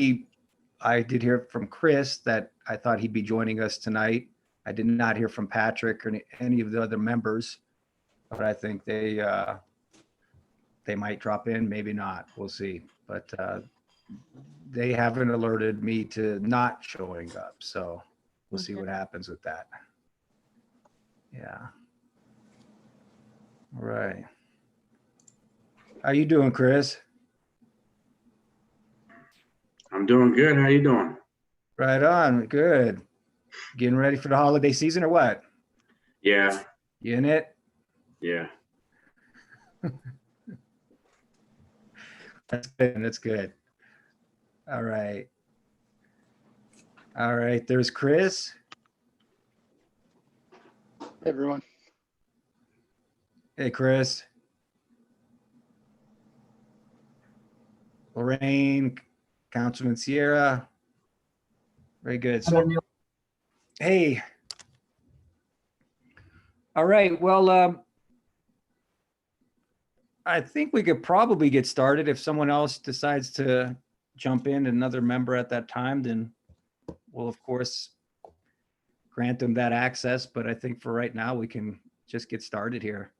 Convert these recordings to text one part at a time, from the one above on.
I did hear from Chris that I thought he'd be joining us tonight. I did not hear from Patrick or any of the other members, but I think they might drop in, maybe not. We'll see. But they haven't alerted me to not showing up, so we'll see what happens with that. Yeah. All right. How you doing, Chris? I'm doing good. How you doing? Right on. Good. Getting ready for the holiday season or what? Yeah. You in it? Yeah. That's good. That's good. All right. All right. There's Chris. Hey, everyone. Hey, Chris. Lorraine, Councilman Sierra. Very good. So, hey. All right. Well, I think we could probably get started. If someone else decides to jump in, another member at that time, then we'll, of course, grant them that access. But I think for right now, we can just get started here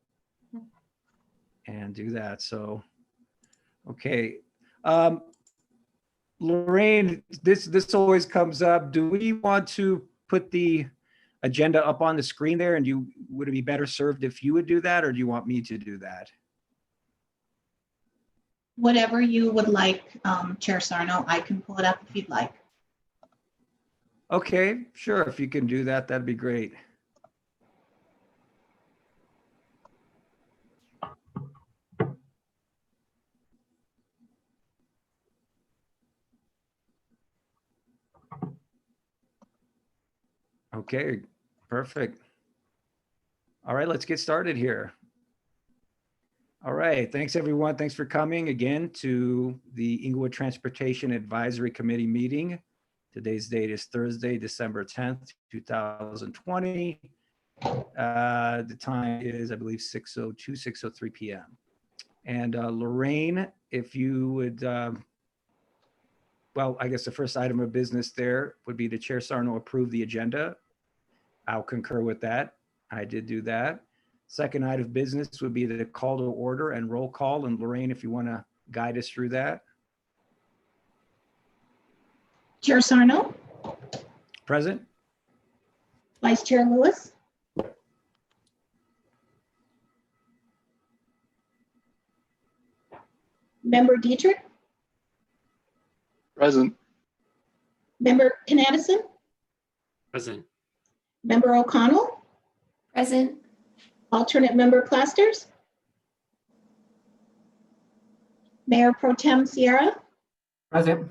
and do that. So, okay. Lorraine, this always comes up. Do we want to put the agenda up on the screen there, and would it be better served if you would do that, or do you want me to do that? Whatever you would like, Chair Sarno, I can pull it up if you'd like. Okay, sure. If you can do that, that'd be great. Okay, perfect. All right, let's get started here. All right, thanks everyone. Thanks for coming again to the Inglewood Transportation Advisory Committee meeting. Today's date is Thursday, December 10th, 2020. The time is, I believe, 6:02, 6:03 p.m. And Lorraine, if you would, well, I guess the first item of business there would be the Chair Sarno approve the agenda. I'll concur with that. I did do that. Second item of business would be the call to order and roll call. And Lorraine, if you want to guide us through that. Chair Sarno, Present. Vice Chair Lewis, Member Dietrich, Present. Member Knadsen, Present. Member O'Connell, Present. Alternate Member Plasters, Mayor Pro Tem Sierra, Present.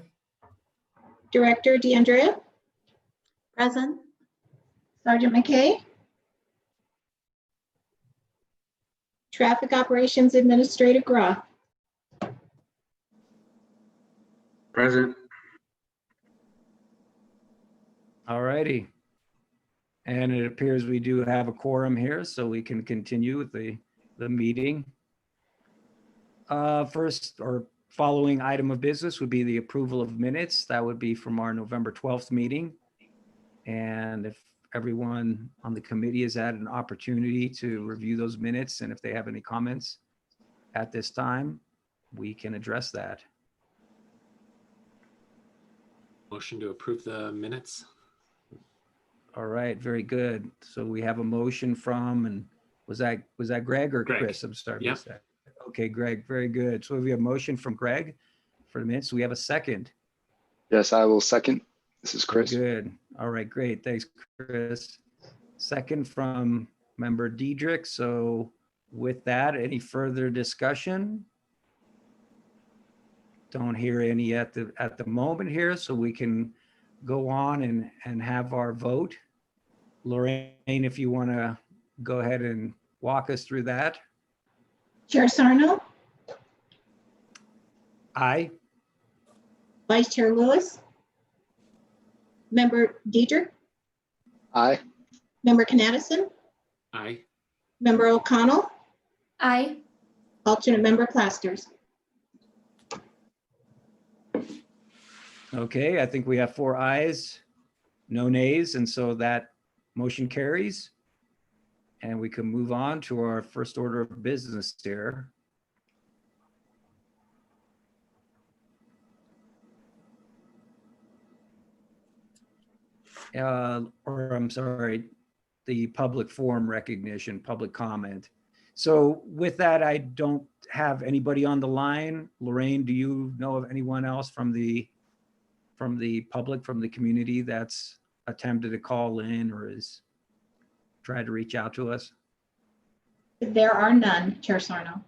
Director DeAndrea, Present. Sergeant McKay, Traffic Operations Administrator Groff. Present. All righty. And it appears we do have a quorum here, so we can continue with the meeting. First or following item of business would be the approval of minutes. That would be from our November 12th meeting. And if everyone on the committee has had an opportunity to review those minutes, and if they have any comments at this time, we can address that. Motion to approve the minutes. All right, very good. So we have a motion from, and was that Greg or Greg. Chris? I'm sorry. Yep. Missed that. Okay, Greg, very good. So we have a motion from Greg for the minutes. We have a second. Yes, I will second. This is Chris. Good. All right, great. Thanks, Chris. Second from Member Diedrich. So with that, any further discussion? Don't hear any at the moment here, so we can go on and have our vote. Lorraine, if you want to go ahead and walk us through that. Chair Sarno, Aye. Vice Chair Lewis, Member Dietrich, Aye. Member Knadsen, Aye. Member O'Connell, Aye. Alternate Member Plasters. Okay, I think we have 4 ayes, no nays, and so that motion carries. And we can move on to our first order of business here. Or I'm sorry, the public forum recognition, public comment. So with that, I don't have anybody on the line. Lorraine, do you know of anyone else from the public, from the community that's attempted to call in or is tried to reach out to us? There are none, Chair Sarno.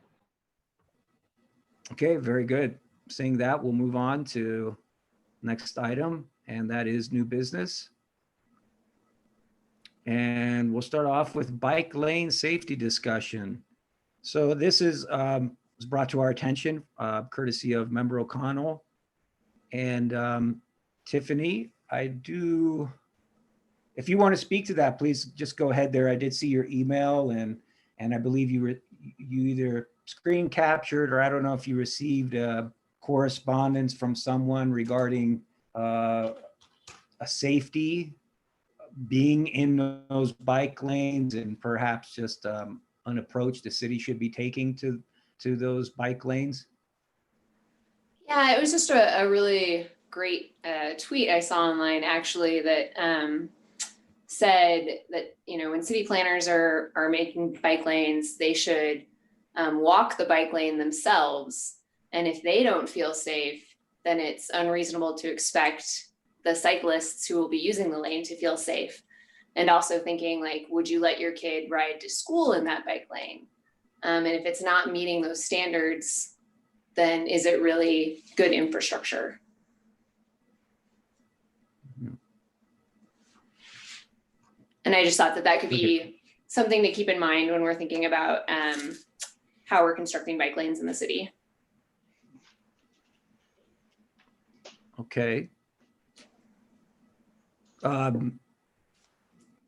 Okay, very good. Seeing that, we'll move on to next item, and that is new business. And we'll start off with bike lane safety discussion. So this is was brought to our attention courtesy of Member O'Connell and Tiffany. If you want to speak to that, please just go ahead there. I did see your email and I believe you either screen captured or I don't know if you received correspondence from someone regarding a safety being in those bike lanes and perhaps just an approach the city should be taking to those bike lanes. Yeah, it was just a really great tweet I saw online actually that said that, when city planners are making bike lanes, they should walk the bike lane themselves. And if they don't feel safe, then it's unreasonable to expect the cyclists who will be using the lane to feel safe. And also thinking like, would you let your kid ride to school in that bike lane? And if it's not meeting those standards, then is it really good infrastructure? And I just thought that could be something to keep in mind when we're thinking about how we're constructing bike lanes in the city. Okay.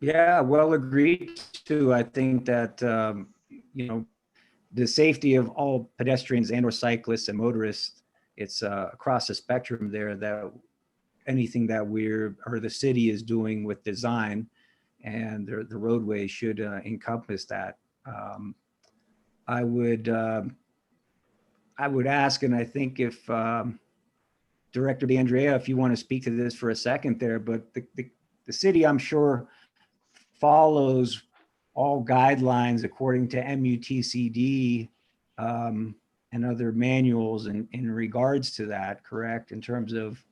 Yeah, well agreed to. I think that, the safety of all pedestrians and or cyclists and motorists, it's across the spectrum there, that anything that the city is doing with design and the roadway should encompass that. I would ask, and I think if Director DeAndrea, if you want to speak to this for a second there, but the city, I'm sure, follows all guidelines according to MUTCD and other manuals in regards to that, correct? In terms of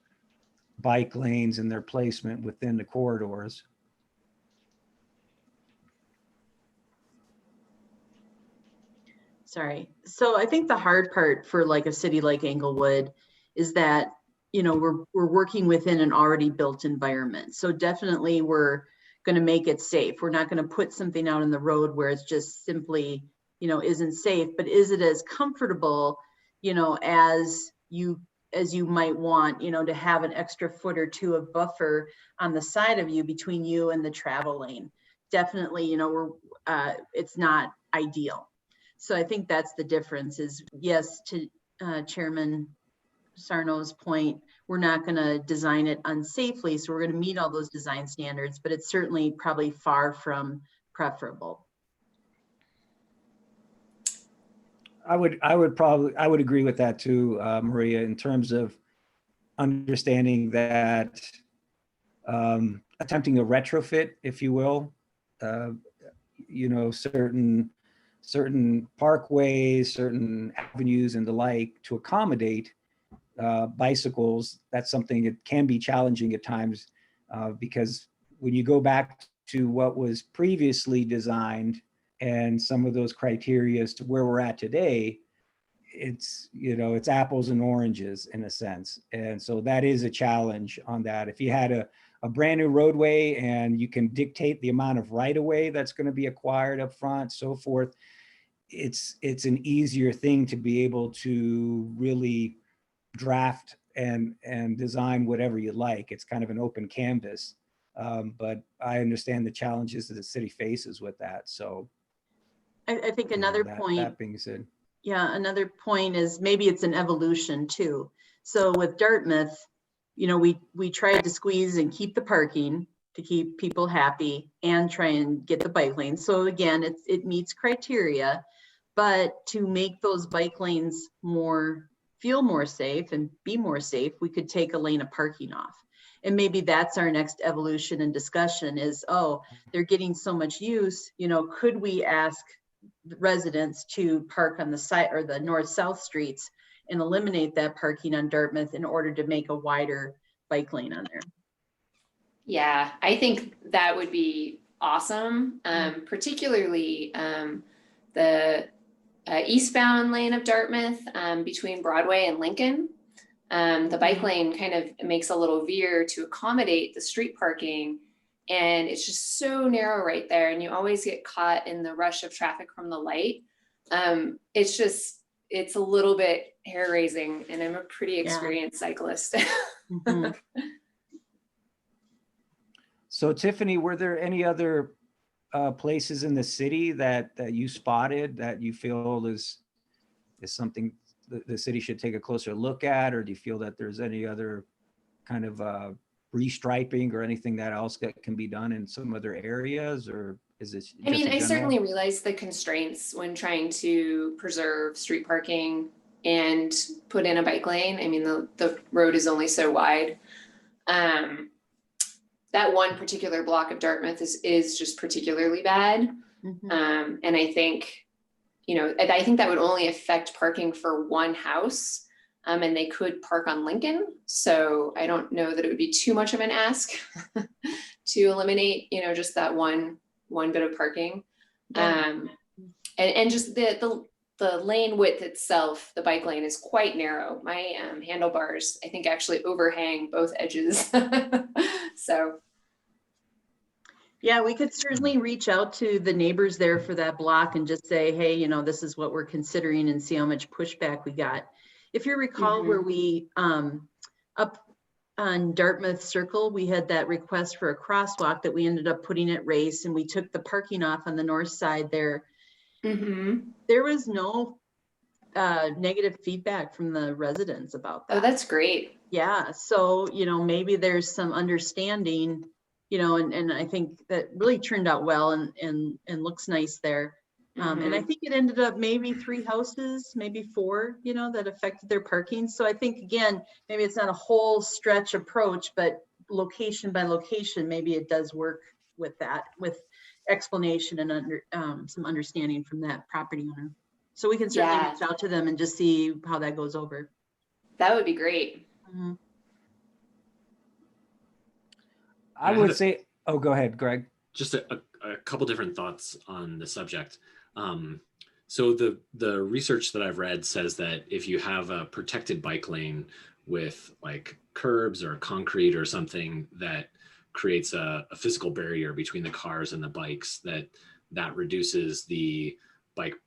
bike lanes and their placement within the corridors. Sorry. So I think the hard part for like a city like Englewood is that, we're working within an already built environment. So definitely we're going to make it safe. We're not going to put something out on the road where it's just simply, isn't safe, but is it as comfortable, as you might want, to have an extra foot or two of buffer on the side of you between you and the travel lane. Definitely, it's not ideal. So I think that's the difference is, yes, to Chairman Sarno's point, we're not going to design it unsafely. So we're going to meet all those design standards, but it's certainly probably far from preferable. I would agree with that too, Maria, in terms of understanding that attempting a retrofit, if you will, certain parkways, certain avenues and the like to accommodate bicycles. That's something that can be challenging at times because when you go back to what was previously designed and some of those criteria as to where we're at today, it's apples and oranges in a sense. And so that is a challenge on that. If you had a brand new roadway and you can dictate the amount of right of way that's going to be acquired up front, so forth, it's an easier thing to be able to really draft and design whatever you like. It's kind of an open canvas. But I understand the challenges that the city faces with that. So I think another point, that being said. Yeah, another point is maybe it's an evolution too. So with Dartmouth, you know, we tried to squeeze and keep the parking to keep people happy and try and get the bike lanes. So again, it meets criteria, but to make those bike lanes feel more safe and be more safe, we could take a lane of parking off. And maybe that's our next evolution and discussion is, oh, they're getting so much use, you know, could we ask residents to park on the side or the north-south streets and eliminate that parking on Dartmouth in order to make a wider bike lane on there? Yeah, I think that would be awesome, particularly the eastbound lane of Dartmouth between Broadway and Lincoln. The bike lane kind of makes a little veer to accommodate the street parking, and it's just so narrow right there, and you always get caught in the rush of traffic from the light. It's a little bit hair raising, and I'm a pretty experienced cyclist. Mhm. So Tiffany, were there any other places in the city that you spotted that you feel is something the city should take a closer look at, or do you feel that there's any other kind of restriping or anything that else that can be done in some other areas, or is this? I mean, just a I general? certainly realize the constraints when trying to preserve street parking and put in a bike lane. I mean, the road is only so wide. That one particular block of Dartmouth is just particularly bad. Mhm. And I think, you know, I think that would only affect parking for one house, and they could park on Lincoln. So I don't know that it would be too much of an ask to eliminate, you know, just that one bit of parking. Yeah. And just the lane width itself, the bike lane is quite narrow. My handlebars, I think, actually overhang both edges. So. Yeah, we could certainly reach out to the neighbors there for that block and just say, hey, you know, this is what we're considering, and see how much pushback we got. If you recall where we, up on Dartmouth Circle, we had that request for a crosswalk that we ended up putting at Race, and we took the parking off on the north side there. There was no negative feedback from the residents about that. Oh, that's great. Yeah, so, you know, maybe there's some understanding, you know, and I think that really turned out well and looks nice there. And I think it ended up maybe 3 houses, maybe 4, you know, that affected their parking. So I think, again, maybe it's not a whole stretch approach, but location by location, maybe it does work with that, with explanation and some understanding from that property owner. So we can certainly reach out to them and just see how that goes over. That would be great. I would say, oh, go ahead, Greg. Just a couple different thoughts on the subject. So the research that I've read says that if you have a protected bike lane with like curbs or concrete or something that creates a physical barrier between the cars and the bikes, that reduces the bike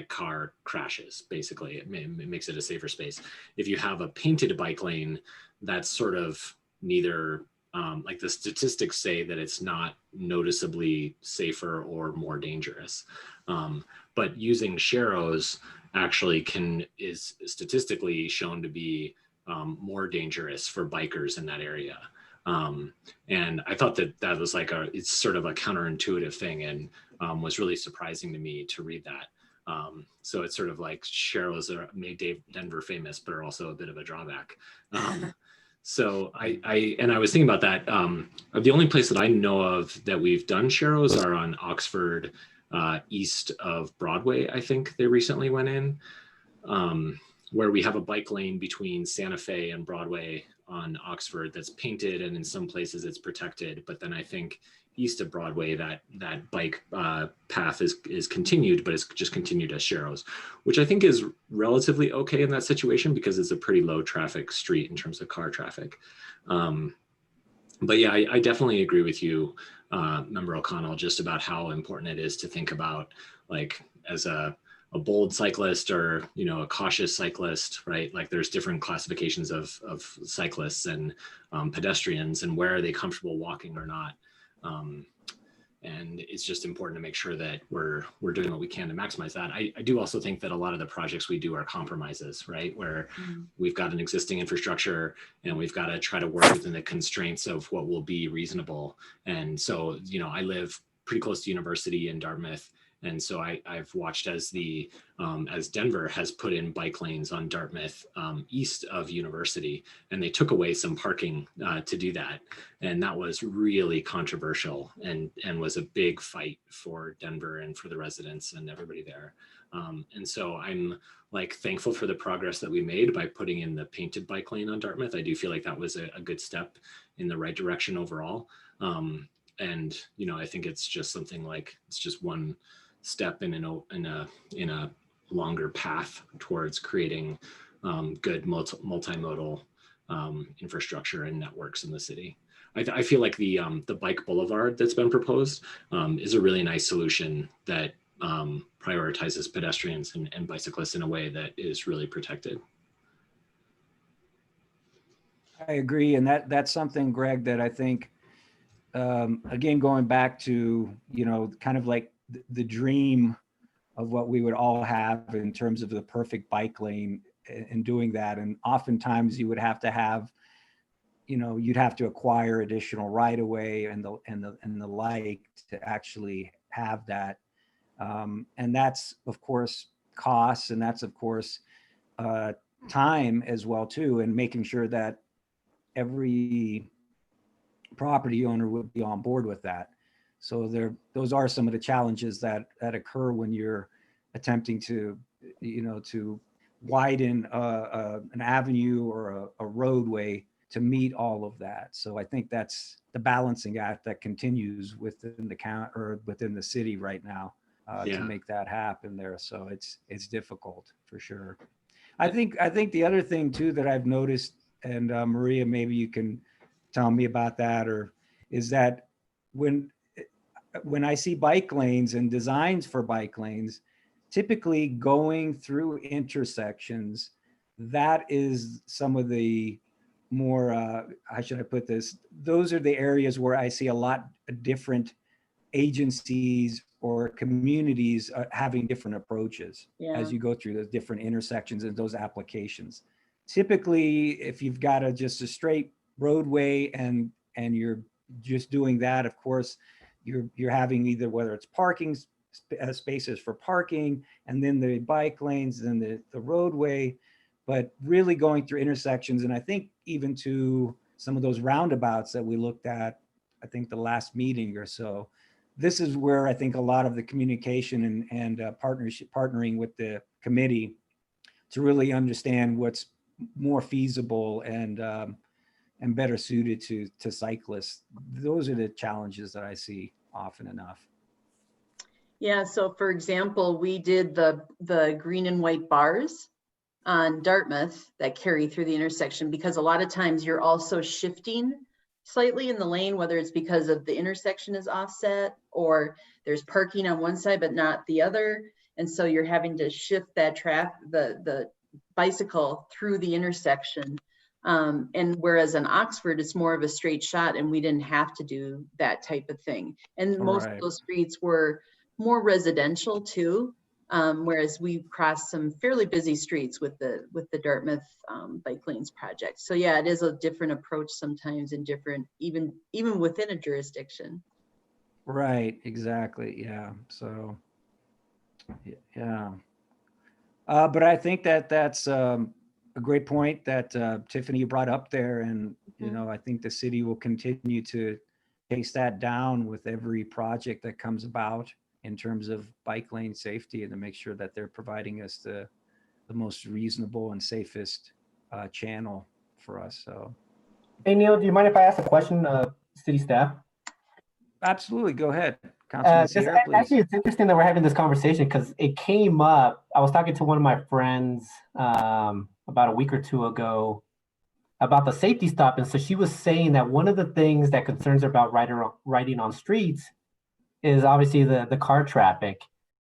car crashes. Basically, it makes it a safer space. If you have a painted bike lane, that's sort of neither. Like the statistics say that it's not noticeably safer or more dangerous. But using sharrows actually is statistically shown to be more dangerous for bikers in that area. And I thought that was like it's sort of a counterintuitive thing, and was really surprising to me to read that. So it's sort of like sharrows made Denver famous, but are also a bit of a drawback. So I was thinking about that. The only place that I know of that we've done sharrows are on Oxford, east of Broadway. I think they recently went in, where we have a bike lane between Santa Fe and Broadway on Oxford that's painted, and in some places it's protected. But then I think east of Broadway, that bike path is continued, but it's just continued as sharrows, which I think is relatively okay in that situation because it's a pretty low traffic street in terms of car traffic. But yeah, I definitely agree with you, Member O'Connell, just about how important it is to think about, like, as a bold cyclist or, you know, a cautious cyclist, right? Like there's different classifications of cyclists and pedestrians, and where are they comfortable walking or not. And it's just important to make sure that we're doing what we can to maximize that. I do also think that a lot of the projects we do are compromises, right? Where we've got an existing infrastructure and we've got to try to work within the constraints of what will be reasonable. And so, you know, I live pretty close to university in Dartmouth. And so I've watched as as Denver has put in bike lanes on Dartmouth east of university, and they took away some parking to do that. And that was really controversial and was a big fight for Denver and for the residents and everybody there. And so I'm like thankful for the progress that we made by putting in the painted bike lane on Dartmouth. I do feel like that was a good step in the right direction overall. And, you know, I think it's just something like, it's just one step in a longer path towards creating good multimodal infrastructure and networks in the city. I feel like the bike boulevard that's been proposed is a really nice solution that prioritizes pedestrians and bicyclists in a way that is really protected. I agree, and that's something, Greg, that I think, again, going back to, you know, kind of like the dream of what we would all have in terms of the perfect bike lane and doing that. And oftentimes you would have to have, you know, you'd have to acquire additional right of way and the like to actually have that. And that's of course costs, and that's of course time as well too, and making sure that every property owner would be on board with that. So those are some of the challenges that occur when you're attempting to, you know, to widen an avenue or a roadway to meet all of that. So I think that's the balancing act that continues within the count or within the city right now to make that happen there. So it's difficult for sure. I think the other thing too that I've noticed, and Maria, maybe you can tell me about that, or is that when I see bike lanes and designs for bike lanes, typically going through intersections, that is some of the more, how should I put this? Those are the areas where I see a lot of different agencies or communities having different approaches as you go through those different intersections and those applications. Typically, if you've got just a straight roadway and you're just doing that, of course, you're having either, whether it's parking spaces for parking and then the bike lanes and the roadway, but really going through intersections. And I think even to some of those roundabouts that we looked at, I think the last meeting or so, this is where I think a lot of the communication and partnering with the committee to really understand what's more feasible and better suited to cyclists. Those are the challenges that I see often enough. Yeah, so for example, we did the green and white bars on Dartmouth that carry through the intersection, because a lot of times you're also shifting slightly in the lane, whether it's because of the intersection is offset or there's parking on one side but not the other. And so you're having to shift that the bicycle through the intersection. And whereas in Oxford, it's more of a straight shot and we didn't have to do that type of thing. And most of those streets were more residential too. Whereas we crossed some fairly busy streets with the Dartmouth bike lanes project. So yeah, it is a different approach sometimes and different, even within a jurisdiction. Right, exactly, yeah, so, yeah. But I think that's a great point that Tiffany brought up there. And, you know, I think the city will continue to chase that down with every project that comes about in terms of bike lane safety, and to make sure that they're providing us the most reasonable and safest channel for us. So, hey Neil, do you mind if I ask a question, city staff? Absolutely, go ahead, Councilman Sierra, please. Actually, it's interesting that we're having this conversation because it came up. I was talking to one of my friends about a week or two ago about the safety stop, and so she was saying that one of the things that concerns her about riding on streets is obviously the car traffic.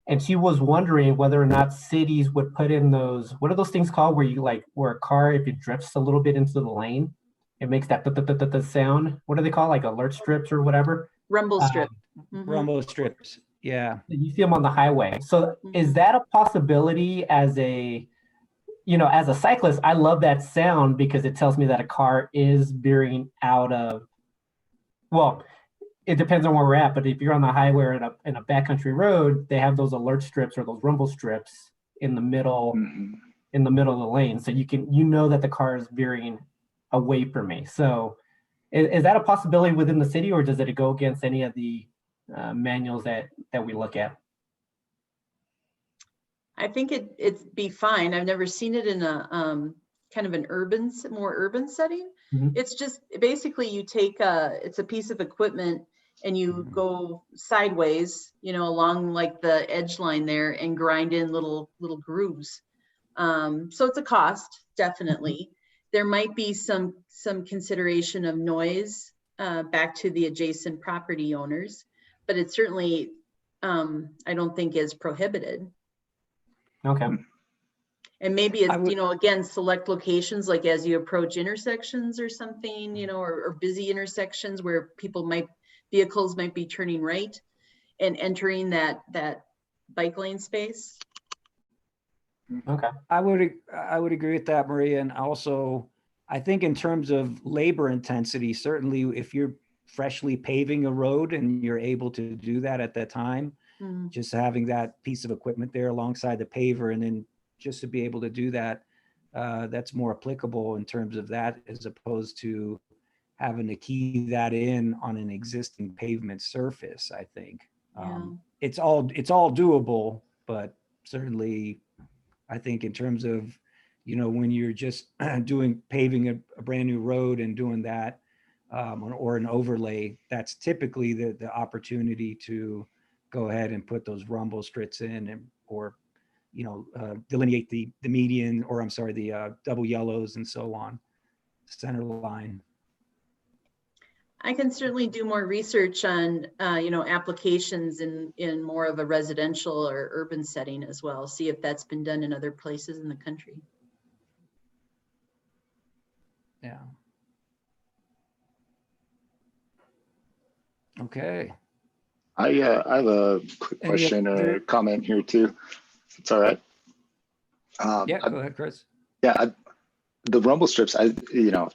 And she was wondering whether or not cities would put in those, what are those things called where where a car, if it drifts a little bit into the lane, it makes that sound. What do they call, like alert strips or whatever? Rumble strip. Mhm. rumble strips. Yeah. You see them on the highway. So is Mhm. that a possibility as a, as a cyclist? I love that sound because it tells me that a car is veering out of, well, it depends on where we're at, but if you're on the highway or in a backcountry road, they have those alert strips or those rumble strips in the middle Mhm. of the lane. So you know that the car is veering away from me. So is that a possibility within the city, or does it go against any of the manuals that we look at? I think it'd be fine. I've never seen it in a kind of an more urban setting. Mhm. It's just basically you take it's a piece of equipment and you go sideways, along like the edge line there and grind in little grooves. So it's a cost, definitely. There might be some consideration of noise back to the adjacent property owners, but it certainly I don't think is prohibited. Okay. And maybe it's, I would- again, select locations like as you approach intersections or something, or busy intersections where vehicles might be turning right and entering that bike lane space. Okay. I would agree with that, Maria. And also, I think in terms of labor intensity, certainly if you're freshly paving a road and you're able to do that at that time, Mm. just having that piece of equipment there alongside the paver, and then just to be able to do that, that's more applicable in terms of that, as opposed to having to key that in on an existing pavement surface. I think Yeah. it's all doable, but certainly I think in terms of, when you're just paving a brand new road and doing that, or an overlay, that's typically the opportunity to go ahead and put those rumble strips in, or delineate the median, or I'm sorry, the double yellows and so on, center line. I can certainly do more research on, applications in more of a residential or urban setting as well. See if that's been done in other places in the country. Yeah. Okay. I have a quick Any question other- or comment here too. It's all right. Yeah, go ahead, Chris. The rumble strips,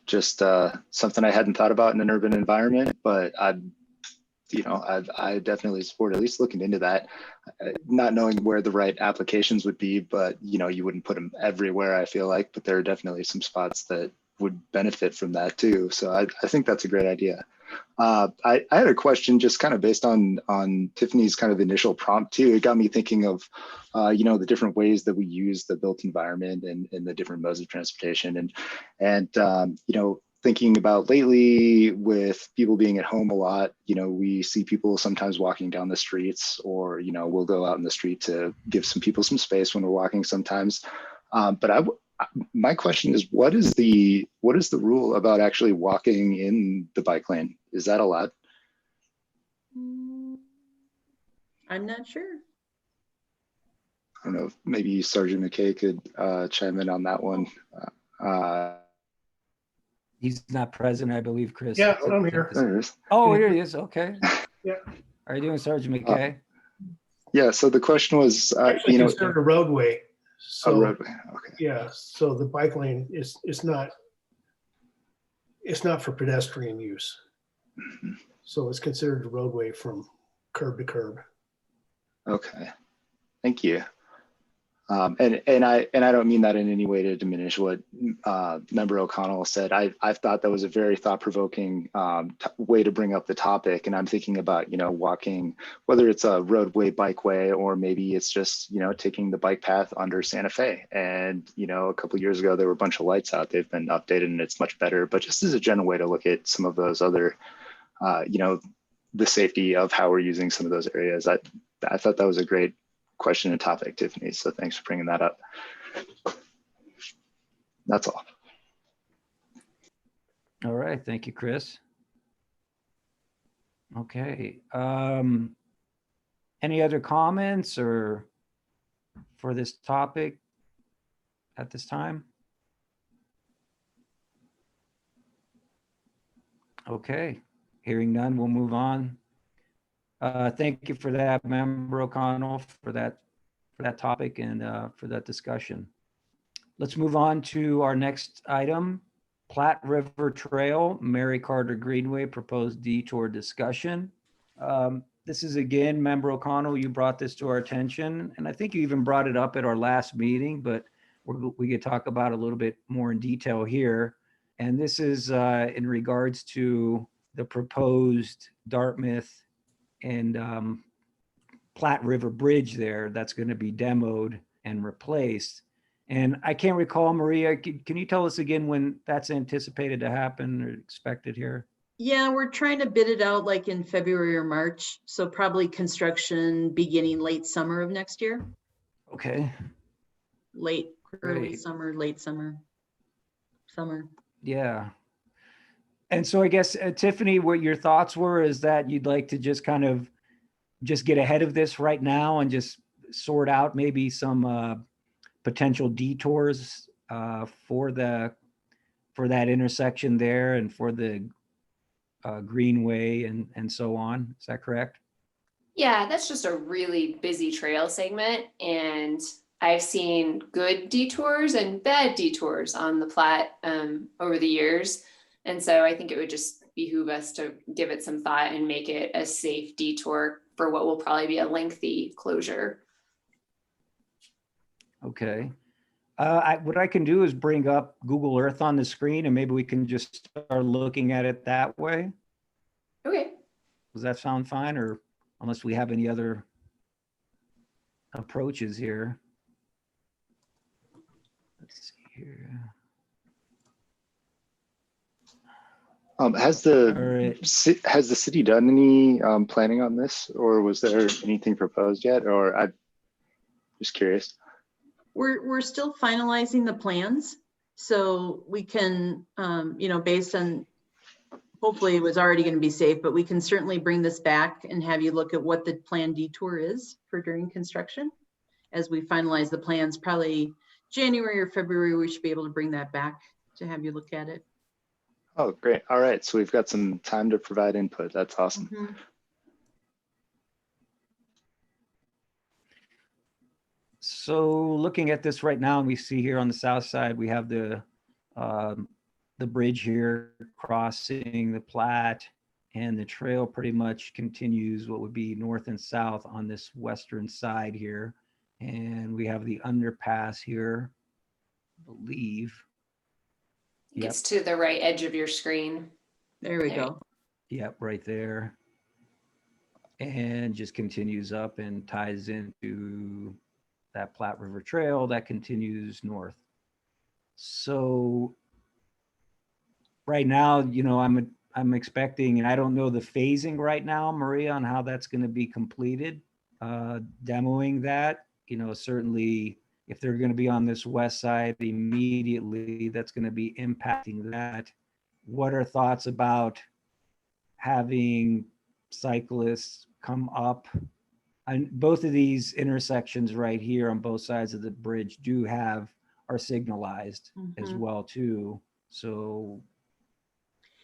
just something I hadn't thought about in an urban environment, but I definitely support at least looking into that, not knowing where the right applications would be, but you wouldn't put them everywhere, I feel like, but there are definitely some spots that would benefit from that too. So I think that's a great idea. I had a question just kind of based on Tiffany's kind of initial prompt too. It got me thinking of, the different ways that we use the built environment and the different modes of transportation, and thinking about lately with people being at home a lot, we see people sometimes walking down the streets, or we'll go out in the street to give some people some space when we're walking sometimes. But my question is, what is the rule about actually walking in the bike lane? Is that allowed? I'm not sure. I don't know if maybe Sergeant McKay could chime in on that one. He's not present, I believe, Chris. Yeah, I'm here. There it is. Oh, here he is. Okay. Yeah. How are you doing, Sergeant McKay? Yeah, so the question was, Actually considered a roadway. So, a roadway. Okay. yeah, so the bike lane is not for pedestrian use. Mhm. So it's considered a roadway from curb to curb. Okay, thank you. And I don't mean that in any way to diminish what Member O'Connell said. I thought that was a very thought-provoking way to bring up the topic. And I'm thinking about, walking, whether it's a roadway, bikeway, or maybe it's just, taking the bike path under Santa Fe. And, a couple of years ago, there were a bunch of lights out. They've been updated and it's much better. But just as a general way to look at some of those other, the safety of how we're using some of those areas, I thought that was a great question and topic, Tiffany. So thanks for bringing that up. That's all. All right. Thank you, Chris. Okay. Any other comments or for this topic at this time? Okay. Hearing none, we'll move on Thank you for that, Member O'Connell, for that topic and for that discussion. Let's move on to our next item, Platte River Trail, Mary Carter Greenway proposed detour discussion. This is again, Member O'Connell, you brought this to our attention, and I think you even brought it up at our last meeting, but we could talk about it a little bit more in detail here. And this is in regards to the proposed Dartmouth and Platte River Bridge there that's going to be demoed and replaced. And I can't recall, Maria, can you tell us again when that's anticipated to happen or expected here? Yeah, we're trying to bid it out like in February or March. So probably construction beginning late summer of next year. Okay. Early summer, late summer. Yeah. And so I guess, Tiffany, what your thoughts were is that you'd like to just kind of just get ahead of this right now and just sort out maybe some potential detours for that intersection there and for the Greenway and so on. Is that correct? Yeah, that's just a really busy trail segment, and I've seen good detours and bad detours on the Platte over the years. And so I think it would just behoove us to give it some thought and make it a safe detour for what will probably be a lengthy closure. Okay. What I can do is bring up Google Earth on the screen and maybe we can just start looking at it that way. Okay. Does that sound fine? Or unless we have any other approaches here. Let's see here. Has the city done any planning on this, or was there anything proposed yet? Or I'm just curious. We're still finalizing the plans, so we can, based on, hopefully it was already going to be safe, but we can certainly bring this back and have you look at what the planned detour is for during construction. As we finalize the plans, probably January or February, we should be able to bring that back to have you look at it. Oh, great. All right. So we've got some time to provide input. That's awesome. Mm-hmm. So looking at this right now, we see here on the south side, we have the bridge here crossing the Platte, and the trail pretty much continues what would be north and south on this western side here. And we have the underpass here, I believe. It's to the right edge of your screen. There we go. Yep, right there. And just continues up and ties into that Platte River Trail that continues north. So right now, I'm expecting, and I don't know the phasing right now, Maria, on how that's going to be completed. Demoing that, certainly if they're going to be on this west side immediately, that's going to be impacting that. What are thoughts about having cyclists come up? And both of these intersections right here on both sides of the bridge are signalized as well too. So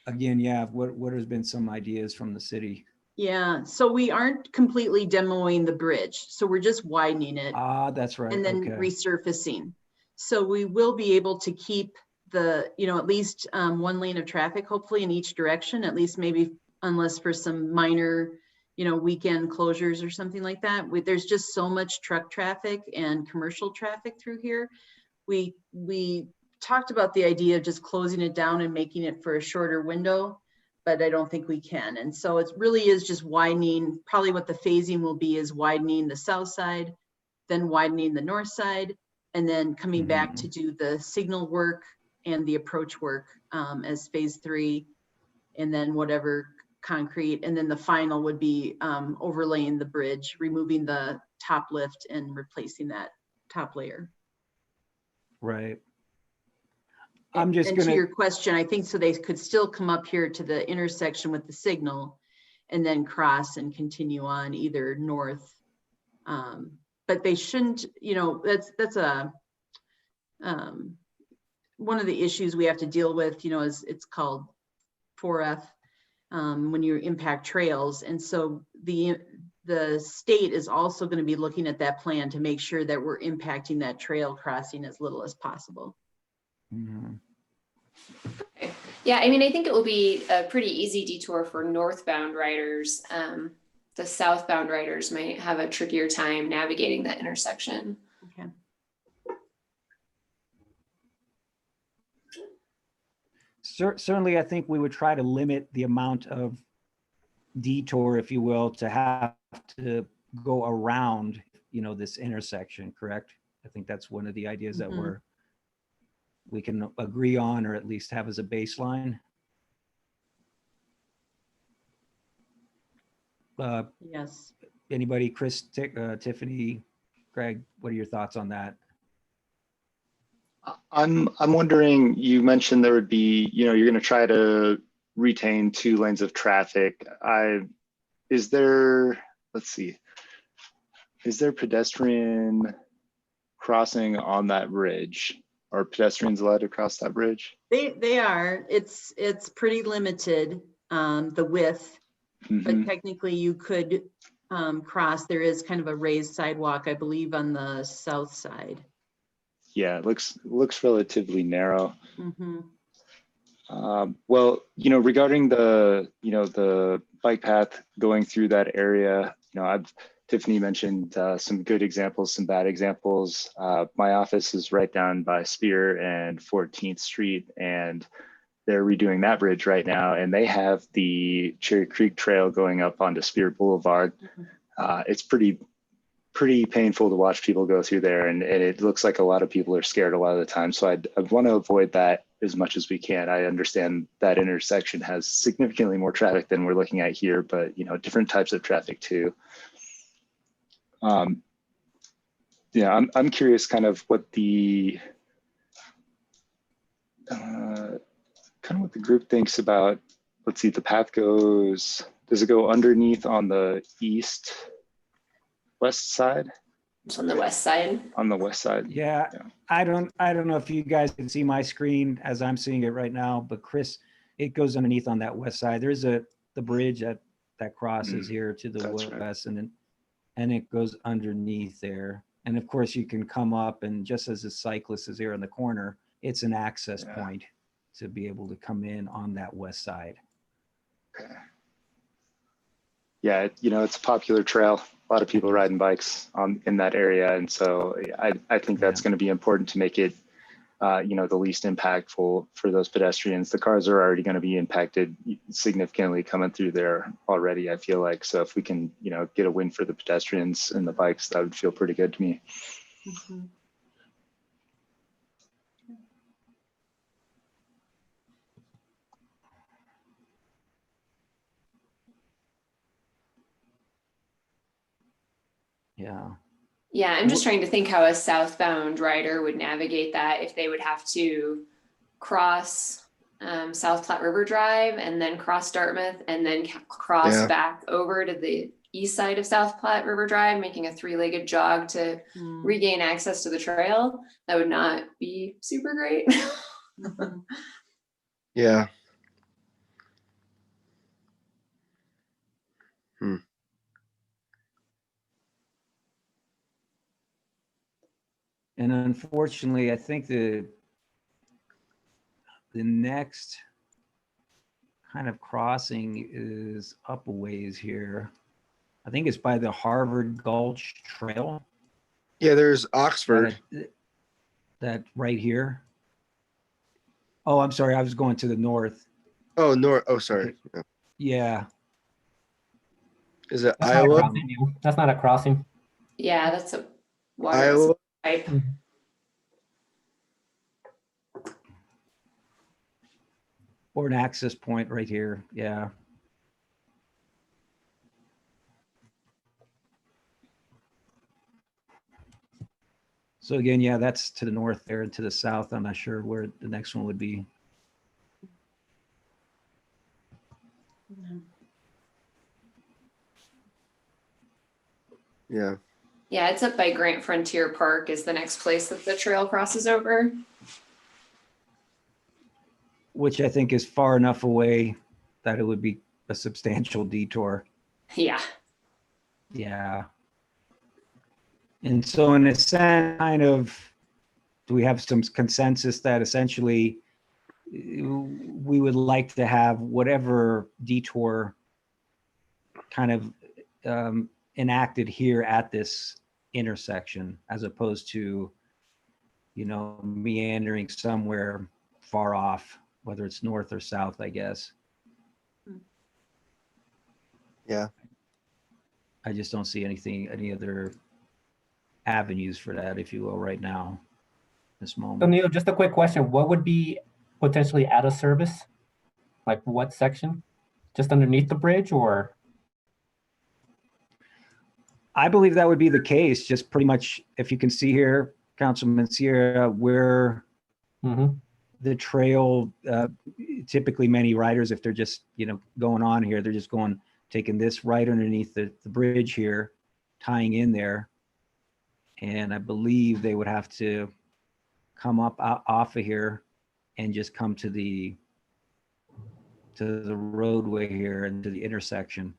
again, what has been some ideas from the city? Yeah, so we aren't completely demoing the bridge. So we're just widening it. That's right. And then resurfacing. So we will be able to keep the, at least one lane of traffic, hopefully in each direction, at least maybe unless for some minor, weekend closures or something like that. There's just so much truck traffic and commercial traffic through here. We talked about the idea of just closing it down and making it for a shorter window, but I don't think we can. And so it really is just widening. Probably what the phasing will be is widening the south side, then widening the north side, and then coming back to do the signal work and the approach work as phase 3, and then whatever concrete. And then the final would be overlaying the bridge, removing the top lift and replacing that top layer. Right. To your question, I think so they could still come up here to the intersection with the signal and then cross and continue on either north. But they shouldn't, that's one of the issues we have to deal with, is it's called 4F. when you impact trails. And so the state is also going to be looking at that plan to make sure that we're impacting that trail crossing as little as possible. Mhm. Okay. Yeah, I mean, I think it will be a pretty easy detour for northbound riders. The southbound riders might have a trickier time navigating that intersection. Okay. Certainly, I think we would try to limit the amount of detour, if you will, to have to go around, this intersection, correct? I think that's one of the ideas that Mhm. we can agree on, or at least have as a baseline. Yes. Anybody, Chris, Tiffany, Greg, what are your thoughts on that? I'm wondering, you mentioned there would be, you're going to try to retain 2 lanes of traffic. Is there, let's see, is there pedestrian crossing on that bridge? Are pedestrians allowed to cross that bridge? They are. It's pretty limited, the width, but Mhm. technically you could cross. There is kind of a raised sidewalk, I believe, on the south side. Yeah, it looks relatively narrow. Mm-hmm. Well, regarding the bike path going through that area, Tiffany mentioned some good examples, some bad examples. My office is right down by Spear and 14th Street, and they're redoing that bridge right now, and they have the Cherry Creek Trail going up onto Spear Boulevard. It's pretty painful to watch people go through there, and it looks like a lot of people are scared a lot of the time. So I want to avoid that as much as we can. I understand that intersection has significantly more traffic than we're looking at here, but different types of traffic too. Yeah, I'm curious kind of what the what the group thinks about, let's see, the path goes, does it go underneath on the west side? It's on the west side. On the west side. Yeah, I don't know if you guys can see my screen as I'm seeing it right now, but Chris, it goes underneath on that west side. There's the bridge that crosses here to the west, right. and it goes underneath there. And of course you can come up, and just as the cyclist is here in the corner, it's an access point to be able to come in on that west side. Okay. Yeah, it's a popular trail. A lot of people riding bikes in that area, and so I think that's going to be important to make it, the least impactful for those pedestrians. The cars are already going to be impacted significantly coming through there already, I feel like. So if we can, get a win for the pedestrians and the bikes, that would feel pretty good to me. Mm-hmm. Yeah. Yeah, I'm just trying to think how a southbound rider would navigate that, if they would have to cross South Platte River Drive and then cross Dartmouth and then cross back over to the east side of South Platte River Drive, making a 3-legged jog to regain access to the trail. That would not be super great. Yeah. And unfortunately, I think the next kind of crossing is up a ways here. I think it's by the Harvard Gulch Trail. Yeah, there's Oxford. That right here. Oh, I'm sorry. I was going to the north. Oh, north. Oh, sorry. Okay. Yeah. Is it That's Iowa? Not that's not a crossing. Yeah, that's a water Iowa. pipe. Or an access point right here. Yeah. So again, yeah, that's to the north there, and to the south. I'm not sure where the next one would be. Yeah. Yeah, it's up by Grant Frontier Park is the next place that the trail crosses over. Which I think is far enough away that it would be a substantial detour. Yeah. Yeah. And so in a sense, kind of, do we have some consensus that essentially we would like to have whatever detour kind of enacted here at this intersection, as opposed to, you know, meandering somewhere far off, whether it's north or south, I guess. Yeah. I just don't see any other avenues for that, if you will, right now, this So moment. Neil, just a quick question. What would be potentially out of service? Like what section? Just underneath the bridge, or? I believe that would be the case, just pretty much, if you can see here, Councilman Sierra, where Mhm. the trail, typically many riders, if they're just, you know, going on here, they're just going, taking this right underneath the bridge here, tying in there. And I believe they would have to come up off of here and just come to the roadway here and to the intersection,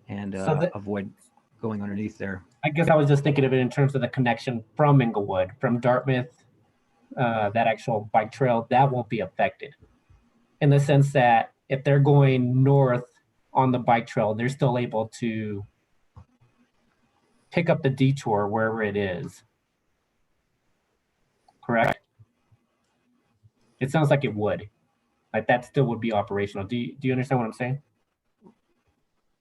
and So that- avoid going underneath there. I guess I was just thinking of it in terms of the connection from Inglewood, from Dartmouth, that actual bike trail, that won't be affected. In the sense that if they're going north on the bike trail, they're still able to pick up the detour wherever it is. Correct? It sounds like it would. Like that still would be operational. Do you understand what I'm saying?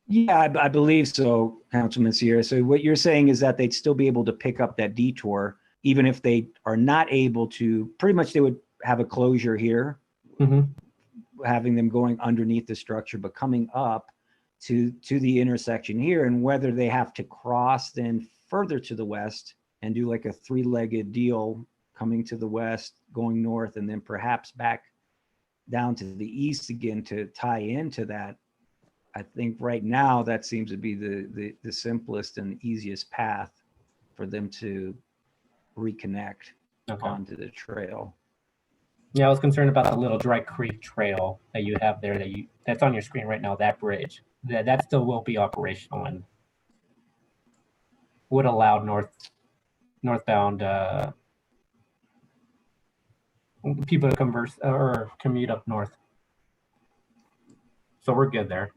Yeah, I believe so, Councilman Sierra. So what you're saying is that they'd still be able to pick up that detour, even if they are not able to, pretty much they would have a closure here, having them going underneath the structure, but coming up to the intersection here, and whether they have to cross then further to the west and do like a three-legged deal, coming to the west, going north, and then perhaps back down to the east again to tie into that. I think right now that seems to be the simplest and easiest path for them to reconnect onto the trail. Yeah, I was concerned about the little Dry Creek trail that you have there that's on your screen right now, that bridge. That still will be operational and would allow northbound people to converse or commute up north. So we're good there.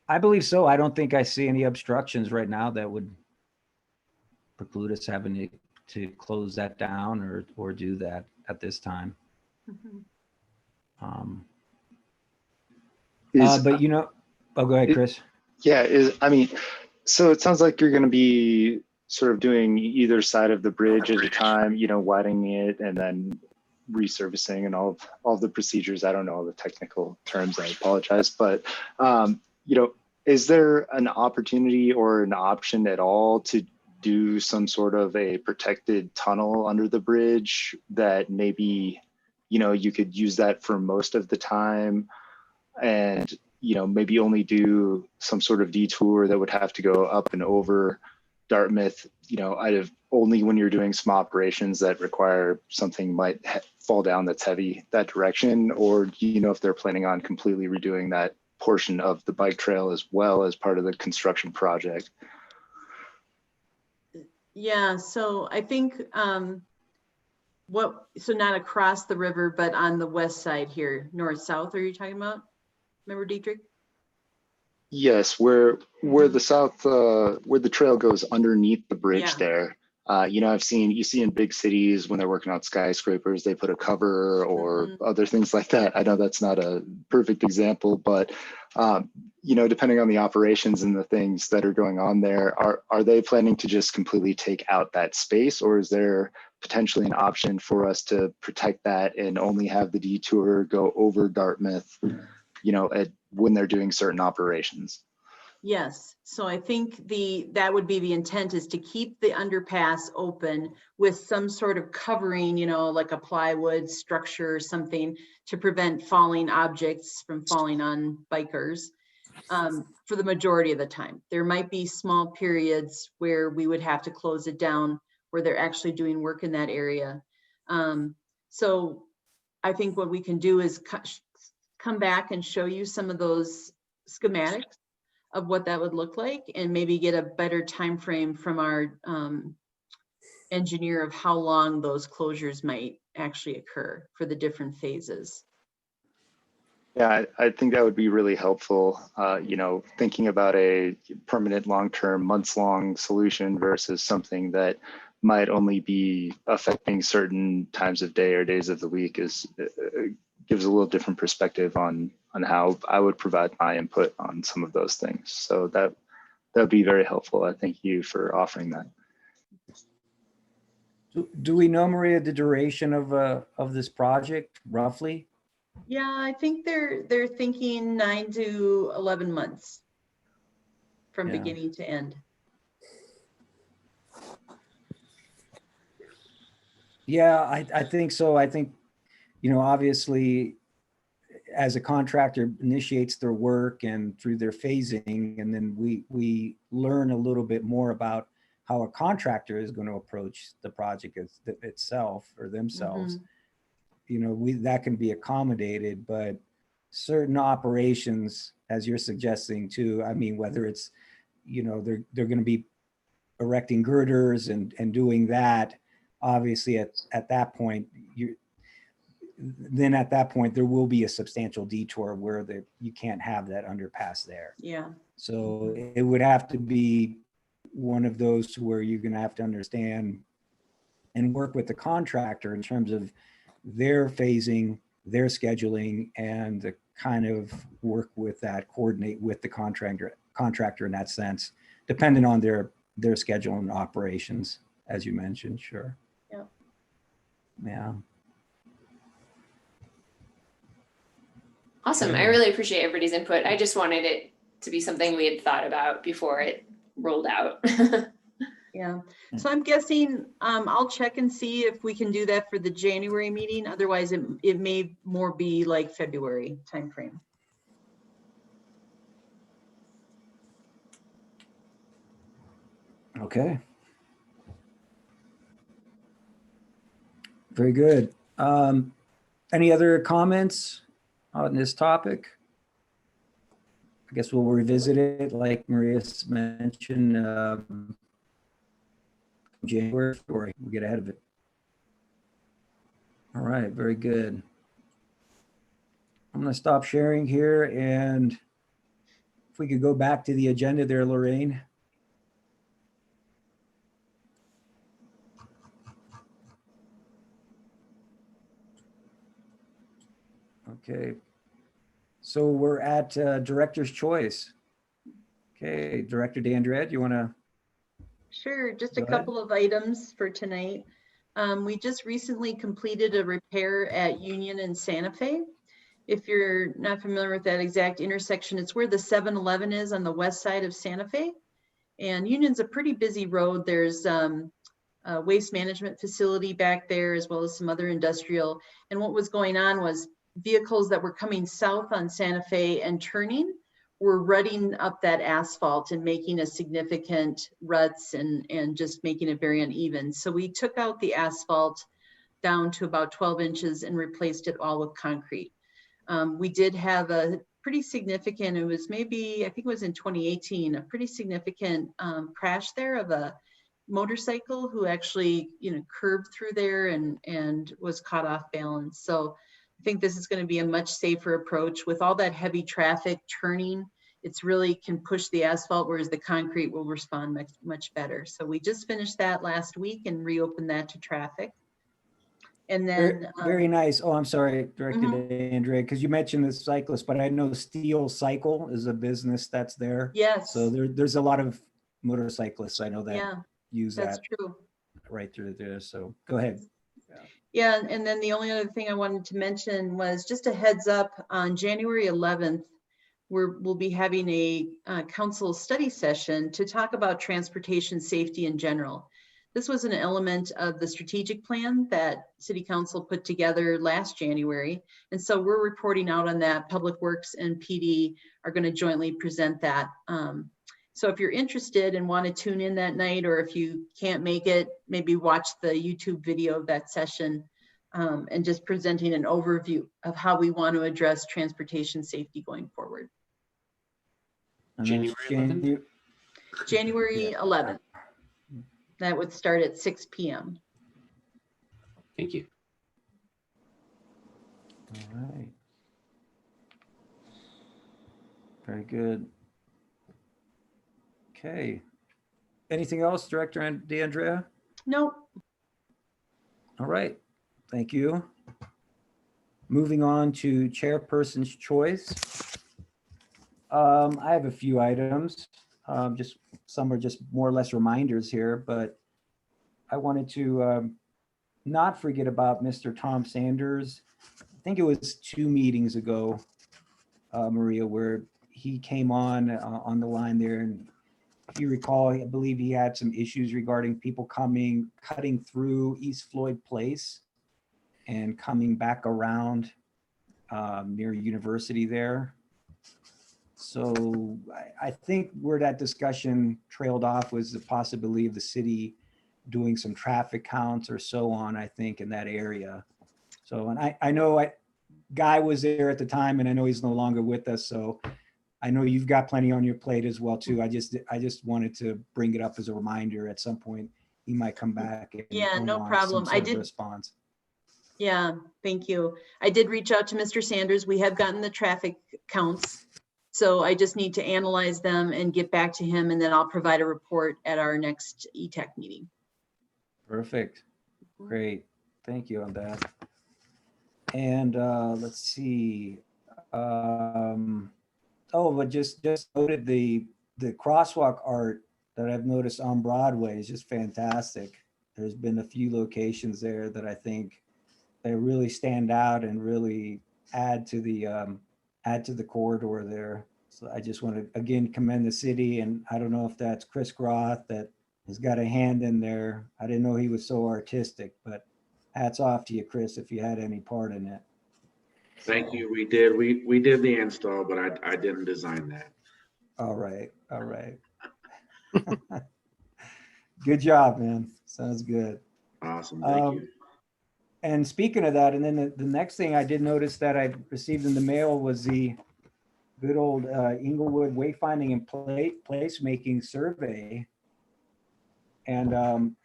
I believe so. I don't think I see any obstructions right now that would preclude us having to close that down or do that at this time. But you know, oh, go ahead, Chris. Yeah, I mean, so it sounds like you're going to be sort of doing either side of the bridge at a time, you know, widening it and then resurfacing and all of the procedures. I don't know all the technical terms, I apologize, but you know, is there an opportunity or an option at all to do some sort of a protected tunnel under the bridge that maybe, you know, you could use that for most of the time, and, you know, maybe only do some sort of detour that would have to go up and over Dartmouth, you know, out of only when you're doing some operations that require something might fall down that's heavy that direction? Or do you know if they're planning on completely redoing that portion of the bike trail as well as part of the construction project? Yeah, so I think so not across the river, but on the west side here, north-south, are you talking about? Remember, Dietrich? Yes, where the trail goes underneath the bridge there. You know, you see in big cities when they're working on skyscrapers, they put a cover or other things like that. I know that's not a perfect example, but you know, depending on the operations and the things that are going on there, are they planning to just completely take out that space, or is there potentially an option for us to protect that and only have the detour go over Dartmouth, you know, when they're doing certain operations? Yes, so I think that would be the intent, is to keep the underpass open with some sort of covering, you know, like a plywood structure or something to prevent falling objects from falling on bikers for the majority of the time. There might be small periods where we would have to close it down where they're actually doing work in that area. So I think what we can do is come back and show you some of those schematics of what that would look like, and maybe get a better time frame from our engineer of how long those closures might actually occur for the different phases. Yeah, I think that would be really helpful. You know, thinking about a permanent, long-term, months-long solution versus something that might only be affecting certain times of day or days of the week is gives a little different perspective on how I would provide my input on some of those things. So that would be very helpful. I thank you for offering that. Do we know, Maria, the duration of this project roughly? Yeah, I think they're thinking 9 to 11 months from Yeah. beginning to end. Yeah, I think so. I think, you know, obviously, as a contractor initiates their work and through their phasing, and then we learn a little bit more about how a contractor is going to approach the project itself or themselves. You know, that can be accommodated, but certain operations, as you're suggesting too, I mean, whether it's, you know, they're going to be erecting girders and doing that, obviously at that point, then at that point, there will be a substantial detour where you can't have that underpass there. Yeah. So it would have to be one of those where you're going to have to understand and work with the contractor in terms of their phasing, their scheduling, and the kind of work with that, coordinate with the contractor in that sense, depending on their schedule and operations, as you mentioned. Sure. Yeah. Yeah. Awesome. I really appreciate everybody's input. I just wanted it to be something we had thought about before it rolled out. Yeah. So I'm guessing I'll check and see if we can do that for the January meeting. Otherwise, it may more be like February timeframe. Okay. Very good. Any other comments on this topic? I guess we'll revisit it, like Maria mentioned, January, February. We'll get ahead of it. All right, very good. I'm going to stop sharing here, and if we could go back to the agenda there, Lorraine. Okay, so we're at Director's Choice. Okay, Director Dandred, you want to? Sure, just a Go ahead. couple of items for tonight. We just recently completed a repair at Union and Santa Fe. If you're not familiar with that exact intersection, it's where the 7-Eleven is on the west side of Santa Fe. And Union's a pretty busy road. There's a waste management facility back there, as well as some other industrial. And what was going on was vehicles that were coming south on Santa Fe and turning were rutting up that asphalt and making a significant ruts and just making it very uneven. So we took out the asphalt down to about 12 inches and replaced it all with concrete. We did have a pretty significant, it was maybe, I think it was in 2018, a pretty significant crash there of a motorcycle who actually, curved through there and was caught off balance. So I think this is going to be a much safer approach with all that heavy traffic turning. It's really can push the asphalt, whereas the concrete will respond much better. So we just finished that last week and reopened that to traffic. And then very nice. Oh, I'm sorry, Director Andre, because you mentioned the cyclist, but I know Steel Cycle is a business that's there. Yes. So there's a lot of motorcyclists I know that use that's that true. right through there. So go ahead. Yeah, and then the only other thing I wanted to mention was just a heads up on January 11th, we'll be having a council study session to talk about transportation safety in general. This was an element of the strategic plan that City Council put together last January. And so we're reporting out on that. Public Works and PD are going to jointly present that. So if you're interested and want to tune in that night, or if you can't make it, maybe watch the YouTube video of that session. and just presenting an overview of how we want to address transportation safety going forward. And then January 11th. That would start at 6 p.m. Thank you. All right. Very good. Okay. Anything else, Director DeAndrea? Nope. All right. Thank you. Moving on to Chairperson's choice. I have a few items. Just some are just more or less reminders here, but I wanted to not forget about Mr. Tom Sanders. I think it was 2 meetings ago, Maria, where he came on the line there. And if you recall, I believe he had some issues regarding people cutting through East Floyd Place and coming back around near University there. So I think where that discussion trailed off was the possibility of the city doing some traffic counts or so on, I think, in that area. So, and I know Guy was there at the time, and I know he's no longer with us. So I know you've got plenty on your plate as well, too. I just wanted to bring it up as a reminder. At some point, he might come back. And no want problem. some sort of response. Yeah, thank you. I did reach out to Mr. Sanders. We have gotten the traffic counts. So I just need to analyze them and get back to him, and then I'll provide a report at our next ETEC meeting. Perfect. Great. Thank you on that. And let's see. But just noted the crosswalk art that I've noticed on Broadway is just fantastic. There's been a few locations there that I think they really stand out and really add to the corridor there. So I just want to again commend the city, and I don't know if that's Chris Groth that has got a hand in there. I didn't know he was so artistic, but hats off to you, Chris, if you had any part in it. Thank you. We did. We did the install, but I didn't design that. All right. Good job, man. Sounds good. Awesome. Thank you. And speaking of that, and then the next thing I did notice that I received in the mail was the good old Inglewood Wayfinding and Placemaking Survey. And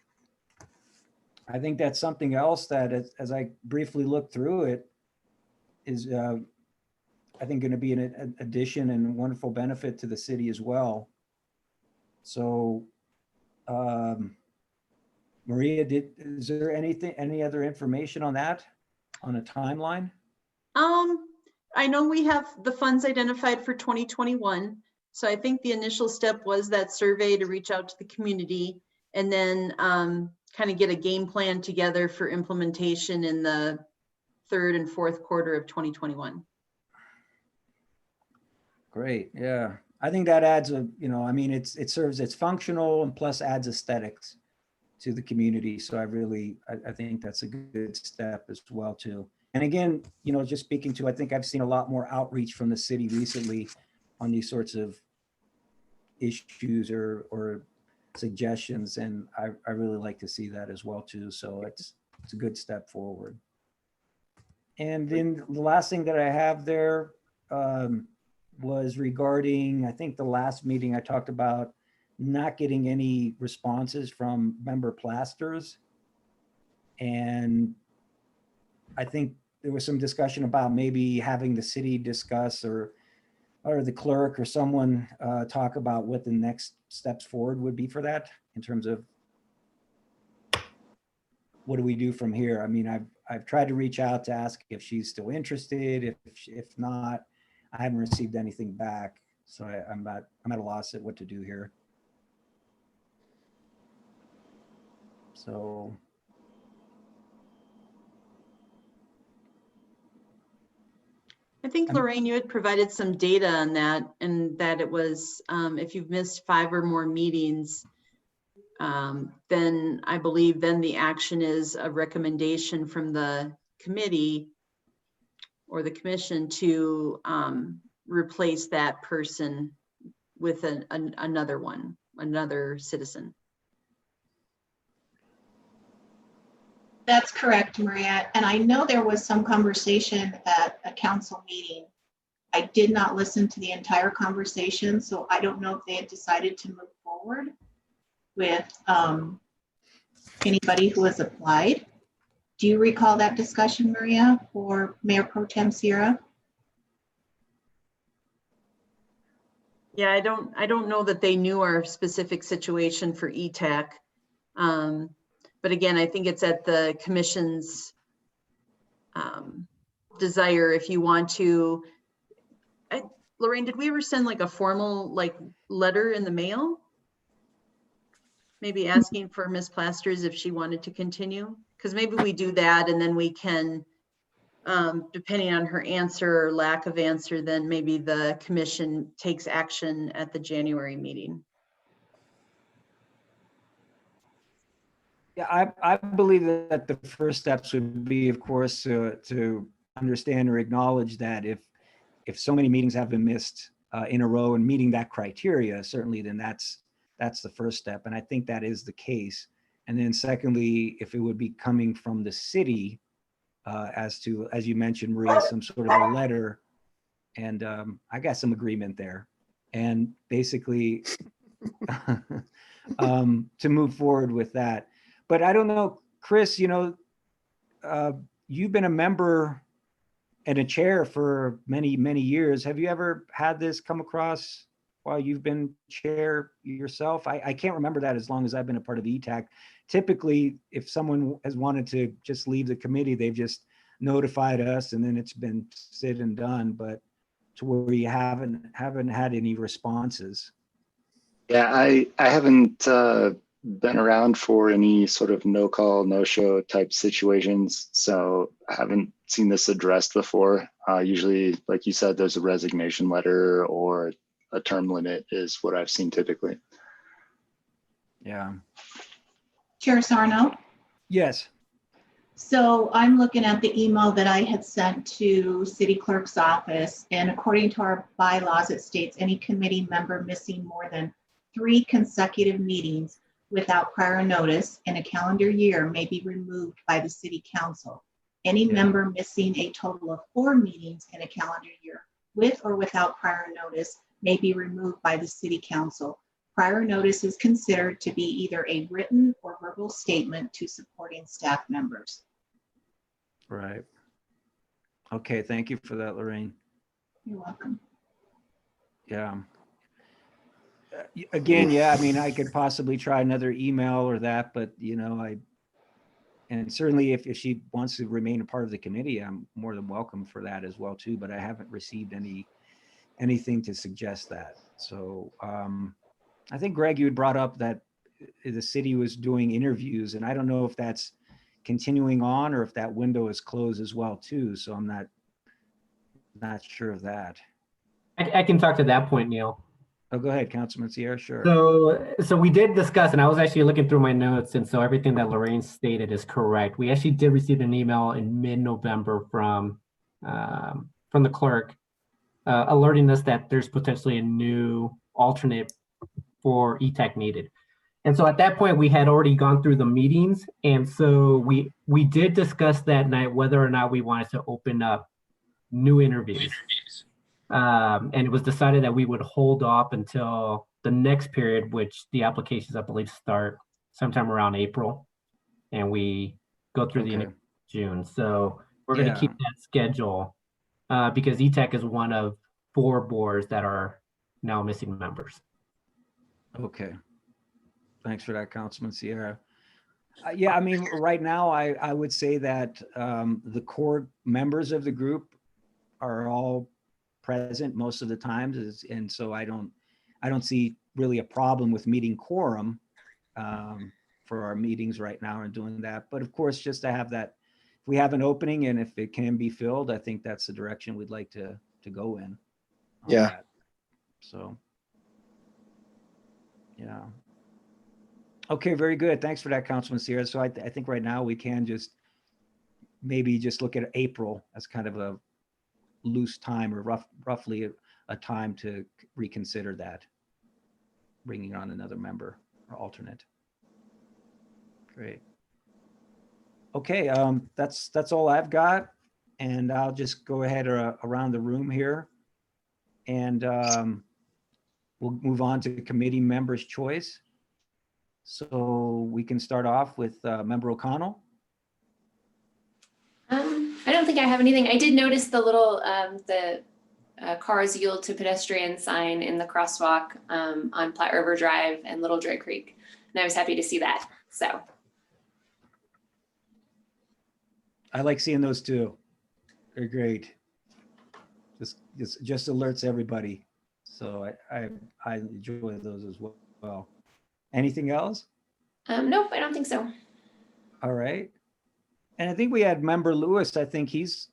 I think that's something else that, as I briefly looked through it, is I think going to be an addition and wonderful benefit to the city as well. So, Maria, is there any other information on that, on a timeline? I know we have the funds identified for 2021. So I think the initial step was that survey to reach out to the community, and then kind of get a game plan together for implementation in the 3rd and 4th quarter of 2021. Great. Yeah. I think that adds it serves, it's functional, and plus adds aesthetics to the community. So I think that's a good step as well too. And again, just speaking to, I think I've seen a lot more outreach from the city recently on these sorts of issues or suggestions. And I really like to see that as well too. So it's a good step forward. And then the last thing that I have there was regarding, I think the last meeting I talked about not getting any responses from member plasters. And I think there was some discussion about maybe having the city discuss or the clerk or someone talk about what the next steps forward would be for that in terms of what do we do from here? I mean, I've tried to reach out to ask if she's still interested. If not, I haven't received anything back. So I'm at a loss at what to do here. So. I think, Lorraine, you had provided some data on that, and that it was, if you've missed 5 or more meetings, then I believe then the action is a recommendation from the committee or the commission to replace that person with another citizen. That's correct, Maria. And I know there was some conversation at a council meeting. I did not listen to the entire conversation, so I don't know if they had decided to move forward with anybody who has applied. Do you recall that discussion, Maria, or Mayor Pro Tem Sierra? Yeah, I don't know that they knew our specific situation for ETAC. But again, I think it's at the commission's desire if you want to. Lorraine, did we ever send like a formal letter in the mail? Maybe asking for Ms. Plasters if she wanted to continue? Because maybe we do that and then we can, depending on her answer or lack of answer, then maybe the commission takes action at the January meeting. Yeah, I believe that the first steps would be, of course, to understand or acknowledge that if so many meetings have been missed in a row and meeting that criteria, certainly then that's the first step. And I think that is the case. And then secondly, if it would be coming from the city as to, as you mentioned, Maria, some sort of a letter, and I got some agreement there. And basically to move forward with that. But I don't know, Chris, you've been a member and a chair for many, many years. Have you ever had this come across while you've been chair yourself? I can't remember that as long as I've been a part of ETAC. Typically, if someone has wanted to just leave the committee, they've just notified us and then it's been said and done, but to where you haven't had any responses. Yeah, I haven't been around for any sort of no call, no show type situations. So I haven't seen this addressed before. Usually, like you said, there's a resignation letter or a term limit is what I've seen typically. Yeah. Chair Sarno? Yes. So I'm looking at the email that I had sent to City Clerk's office, and according to our bylaws, it states any committee member missing more than 3 consecutive meetings without prior notice in a calendar year may be removed by the City Council. Any member missing a total of 4 meetings in a calendar year with or without prior notice may be removed by the City Council. Prior notice is considered to be either a written or verbal statement to supporting staff members. Right. Okay, thank you for that, Lorraine. You're welcome. Yeah. Again, yeah, I mean, I could possibly try another email or that, but and certainly if she wants to remain a part of the committee, I'm more than welcome for that as well too, but I haven't received anything to suggest that. So I think Greg, you had brought up that the city was doing interviews, and I don't know if that's continuing on or if that window is closed as well too. So I'm not sure of that. I can talk to that point, Neil. Oh, go ahead, Councilman Sierra, sure. So we did discuss, and I was actually looking through my notes, and so everything that Lorraine stated is correct. We actually did receive an email in mid-November from the clerk alerting us that there's potentially a new alternate for ETAC needed. And so at that point, we had already gone through the meetings, and so we did discuss that night whether or not we wanted to open up new interviews. And it was decided that we would hold off until the next period, which the applications, I believe, start sometime around April, and we go through the end of June. So we're going to keep that schedule because ETAC is one of 4 boards that are now missing members. Okay. Thanks for that, Councilman Sierra. Yeah, I mean, right now, I would say that the core members of the group are all present most of the times, and so I don't see really a problem with meeting quorum for our meetings right now and doing that. But of course, just to have that, if we have an opening and if it can be filled, I think that's the direction we'd like to go in. Yeah. That. So, yeah. Okay, very good. Thanks for that, Councilman Sierra. So I think right now we can maybe just look at April as kind of a loose time or roughly a time to reconsider that, bringing on another member or alternate. Great. Okay, that's all I've got. And I'll just go ahead around the room here. And we'll move on to committee members' choice. So we can start off with Member O'Connell. I don't think I have anything. I did notice the little, cars yield to pedestrian sign in the crosswalk on Platte River Drive and Little Dry Creek. And I was happy to see that, so. I like seeing those too. They're great. Just alerts everybody. So I enjoy those as well. Anything else? Nope, I don't think so. All right. And I think we had Member Lewis. I think he's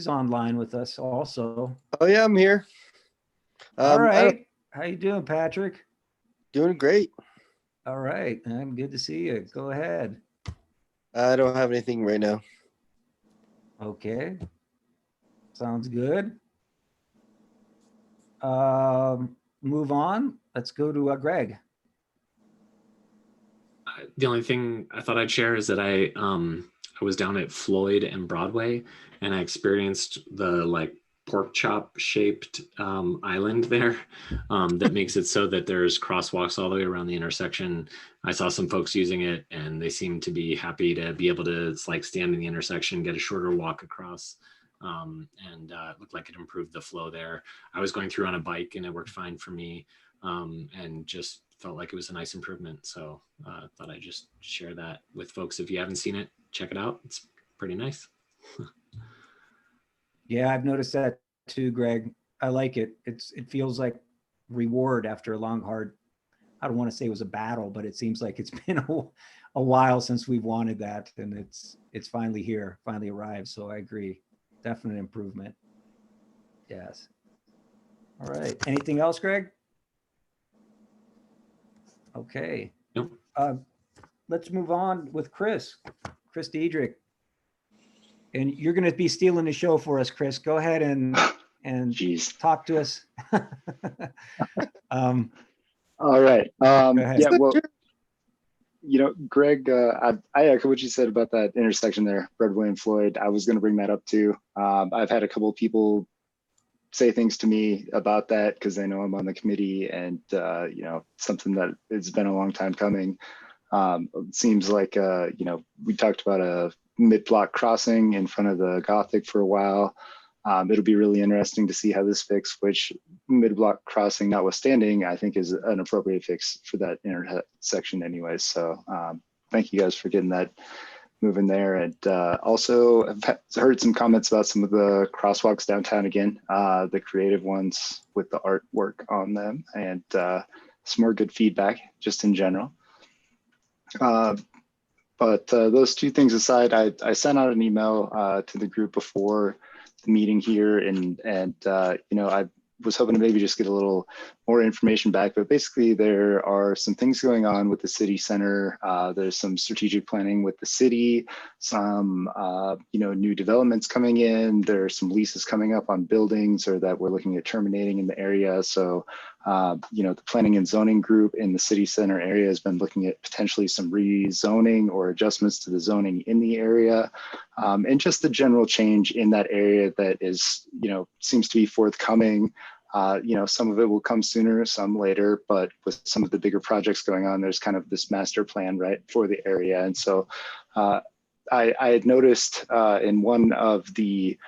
online with us also. Oh yeah, I'm here. All right. How you doing, Patrick? Doing great. All right. I'm good to see you. Go ahead. I don't have anything right now. Okay. Sounds good. Move on. Let's go to Greg. The only thing I thought I'd share is that I was down at Floyd and Broadway, and I experienced the like pork chop shaped island there that makes it so that there's crosswalks all the way around the intersection. I saw some folks using it, and they seemed to be happy to be able to like stand in the intersection, get a shorter walk across, and it looked like it improved the flow there. I was going through on a bike, and it worked fine for me, and just felt like it was a nice improvement. So thought I'd just share that with folks. If you haven't seen it, check it out. It's pretty nice. Yeah, I've noticed that too, Greg. I like it. It feels like reward after a long, hard, I don't want to say it was a battle, but it seems like it's been a while since we've wanted that, and it's finally here, finally arrived. So I agree. Definite improvement. Yes. All right. Anything else, Greg? Okay. Nope. Let's move on with Chris Diedrich. And you're going to be stealing the show for us, Chris. Go ahead and Jeez. talk to us. All right. Yeah, well, Greg, I echo what you said about that intersection there, Broadway and Floyd. I was going to bring that up too. I've had a couple of people say things to me about that because they know I'm on the committee, and something that it's been a long time coming. It seems like we talked about a mid-block crossing in front of the Gothic for a while. It'll be really interesting to see how this fix, which mid-block crossing notwithstanding, I think is an appropriate fix for that intersection anyways. So thank you guys for getting that moving there. And also I've heard some comments about some of the crosswalks downtown again, the creative ones with the artwork on them, and some more good feedback just in general. But those two things aside, I sent out an email to the group before the meeting here, and I was hoping to maybe just get a little more information back. But basically, there are some things going on with the city center. There's some strategic planning with the city, some new developments coming in. There are some leases coming up on buildings or that we're looking at terminating in the area. So the planning and zoning group in the city center area has been looking at potentially some rezoning or adjustments to the zoning in the area, and just the general change in that area that is, seems to be forthcoming. Some of it will come sooner, some later, but with some of the bigger projects going on, there's kind of this master plan, right, for the area. And so I had noticed in one of the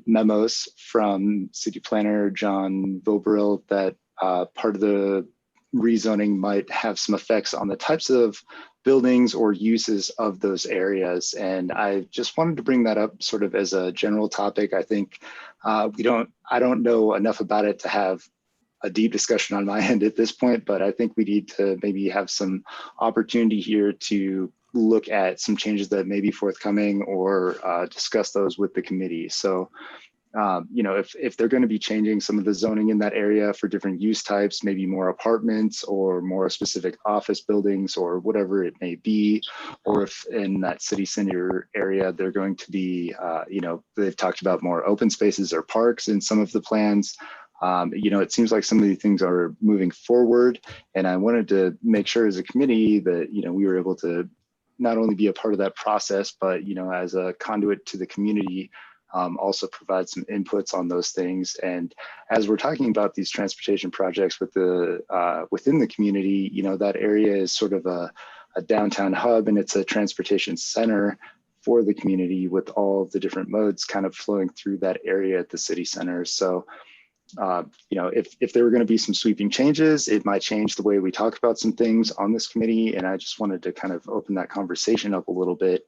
memos from City Planner John Vilbril that part of the rezoning might have some effects on the types of buildings or uses of those areas. And I just wanted to bring that up sort of as a general topic. I think I don't know enough about it to have a deep discussion on my end at this point, but I think we need to maybe have some opportunity here to look at some changes that may be forthcoming or discuss those with the committee. So if they're going to be changing some of the zoning in that area for different use types, maybe more apartments or more specific office buildings or whatever it may be, or if in that city center area, they're going to be, they've talked about more open spaces or parks in some of the plans. It seems like some of these things are moving forward, and I wanted to make sure as a committee that, we were able to not only be a part of that process, but as a conduit to the community, also provide some inputs on those things. And as we're talking about these transportation projects with within the community, that area is sort of a downtown hub, and it's a transportation center for the community with all of the different modes kind of flowing through that area at the city center. So, if there were going to be some sweeping changes, it might change the way we talk about some things on this committee. And I just wanted to kind of open that conversation up a little bit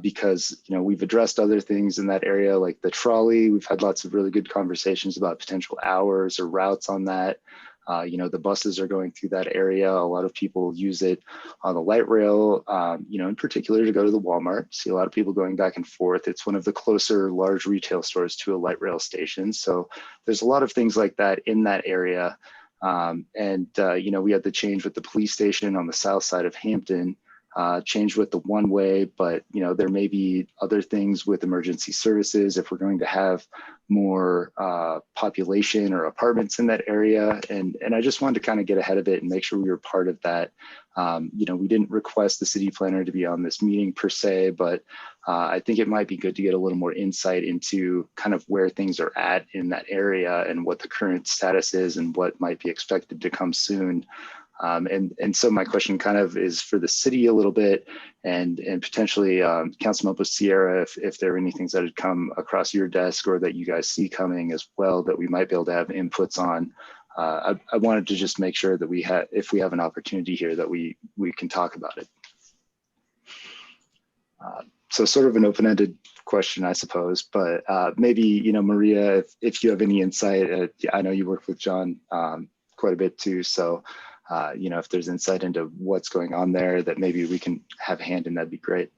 because, we've addressed other things in that area, like the trolley. We've had lots of really good conversations about potential hours or routes on that. The buses are going through that area. A lot of people use it on the light rail, in particular to go to the Walmart. See a lot of people going back and forth. It's one of the closer large retail stores to a light rail station. So there's a lot of things like that in that area. We had the change with the police station on the south side of Hampton, change with the one-way, but there may be other things with emergency services if we're going to have more population or apartments in that area. And I just wanted to kind of get ahead of it and make sure we were part of that. We didn't request the city planner to be on this meeting per se, but I think it might be good to get a little more insight into kind of where things are at in that area and what the current status is and what might be expected to come soon. And so my question kind of is for the city a little bit, and potentially Councilmember Sierra, if there are any things that had come across your desk or that you guys see coming as well that we might be able to have inputs on. I wanted to just make sure that if we have an opportunity here, that we can talk about it. So sort of an open-ended question, I suppose, but maybe, Maria, if you have any insight, I know you work with John quite a bit too, so if there's insight into what's going on there that maybe we can have a hand in, that'd be great.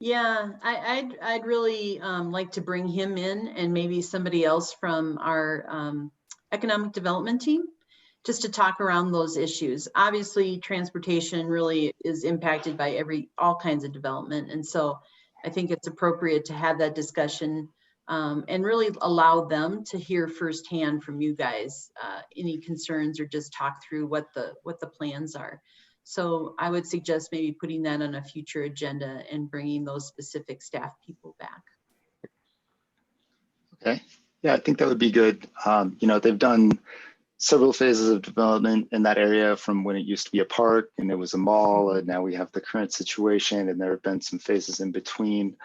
Yeah, I'd really like to bring him in, and maybe somebody else from our economic development team, just to talk around those issues. Obviously, transportation really is impacted by all kinds of development. And so I think it's appropriate to have that discussion and really allow them to hear firsthand from you guys any concerns, or just talk through what the plans are. So I would suggest maybe putting that on a future agenda and bringing those specific staff people back. Okay, yeah, I think that would be good. They've done several phases of development in that area, from when it used to be a park and it was a mall, and now we have the current situation, and there have been some phases in between.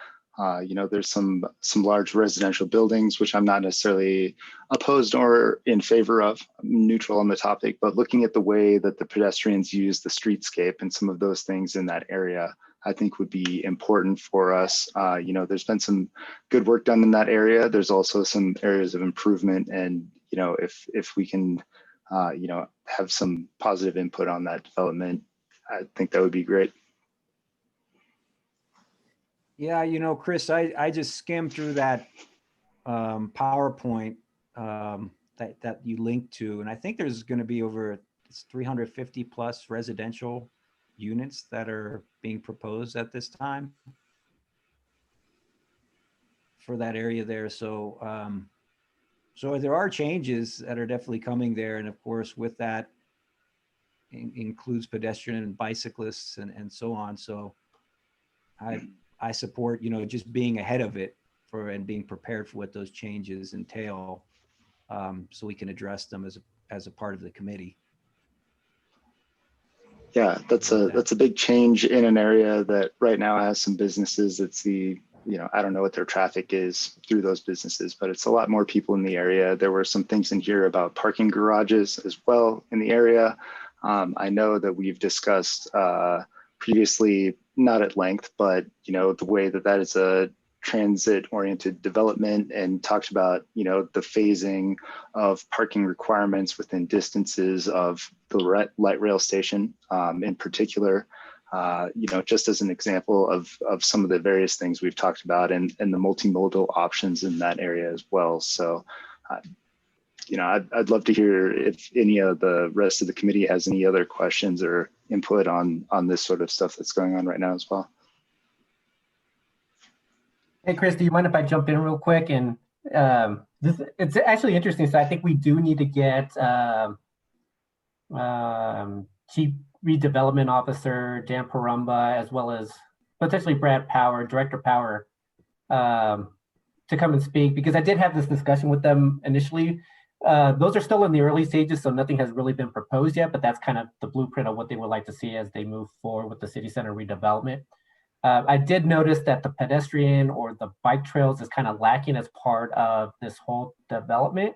There's some large residential buildings, which I'm not necessarily opposed or in favor of. I'm neutral on the topic, but looking at the way that the pedestrians use the streetscape and some of those things in that area, I think would be important for us. There's been some good work done in that area. There's also some areas of improvement, and if we can, have some positive input on that development, I think that would be great. Yeah, Chris, I just skimmed through that PowerPoint that you linked to, and I think there's going to be over 350 plus residential units that are being proposed at this time for that area there. So there are changes that are definitely coming there, and of course with that includes pedestrian and bicyclists and so on. So I support, just being ahead of it and being prepared for what those changes entail, so we can address them as a part of the committee. Yeah, that's a big change in an area that right now has some businesses. It's I don't know what their traffic is through those businesses, but it's a lot more people in the area. There were some things in here about parking garages as well in the area. I know that we've discussed previously, not at length, but the way that is a transit-oriented development, and talked about the phasing of parking requirements within distances of the light rail station, in particular. Just as an example of some of the various things we've talked about, and the multimodal options in that area as well. So, I'd love to hear if any of the rest of the committee has any other questions or input on this sort of stuff that's going on right now as well. Hey, Chris, do you mind if I jump in real quick? And it's actually interesting. So I think we do need to get Chief redevelopment officer, Dan Parumba, as well as potentially Brad Power, Director Power, to come and speak, because I did have this discussion with them initially. Those are still in the early stages, so nothing has really been proposed yet, but that's kind of the blueprint of what they would like to see as they move forward with the city center redevelopment. I did notice that the pedestrian or the bike trails is kind of lacking as part of this whole development.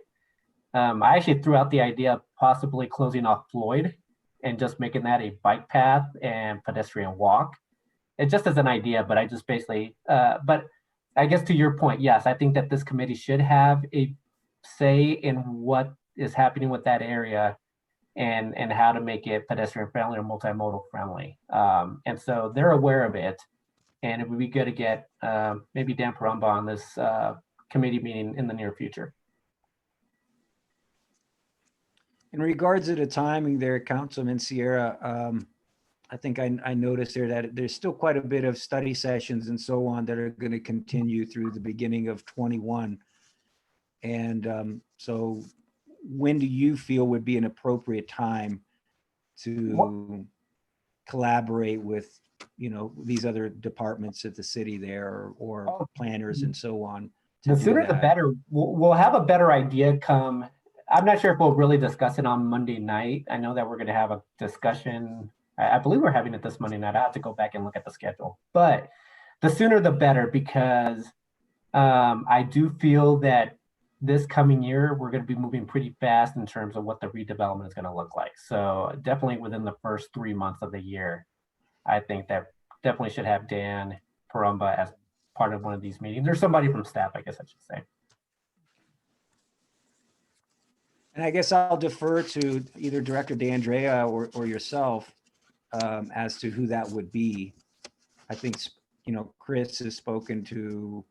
I actually threw out the idea of possibly closing off Floyd and just making that a bike path and pedestrian walk. It just as an idea, but I just basically, but I guess to your point, yes, I think that this committee should have a say in what is happening with that area and how to make it pedestrian friendly or multimodal friendly. And so they're aware of it, and it would be good to get maybe Dan Parumba on this committee meeting in the near future. In regards to the timing there, Councilman Sierra, I think I noticed there that there's still quite a bit of study sessions and so on that are going to continue through the beginning of 21. And so when do you feel would be an appropriate time to collaborate with, you know, these other departments at the city there or planners and so on? The sooner the better. We'll have a better idea come. I'm not sure if we'll really discuss it on Monday night. I know that we're going to have a discussion. I believe we're having it this Monday night. I have to go back and look at the schedule. But the sooner the better, because I do feel that this coming year, we're going to be moving pretty fast in terms of what the redevelopment is going to look like. So definitely within the first 3 months of the year, I think that definitely should have Dan Parumba as part of one of these meetings. There's somebody from staff, I guess I should say. And I guess I'll defer to either Director DeAndrea or yourself as to who that would be. I think, you know, Chris has spoken to,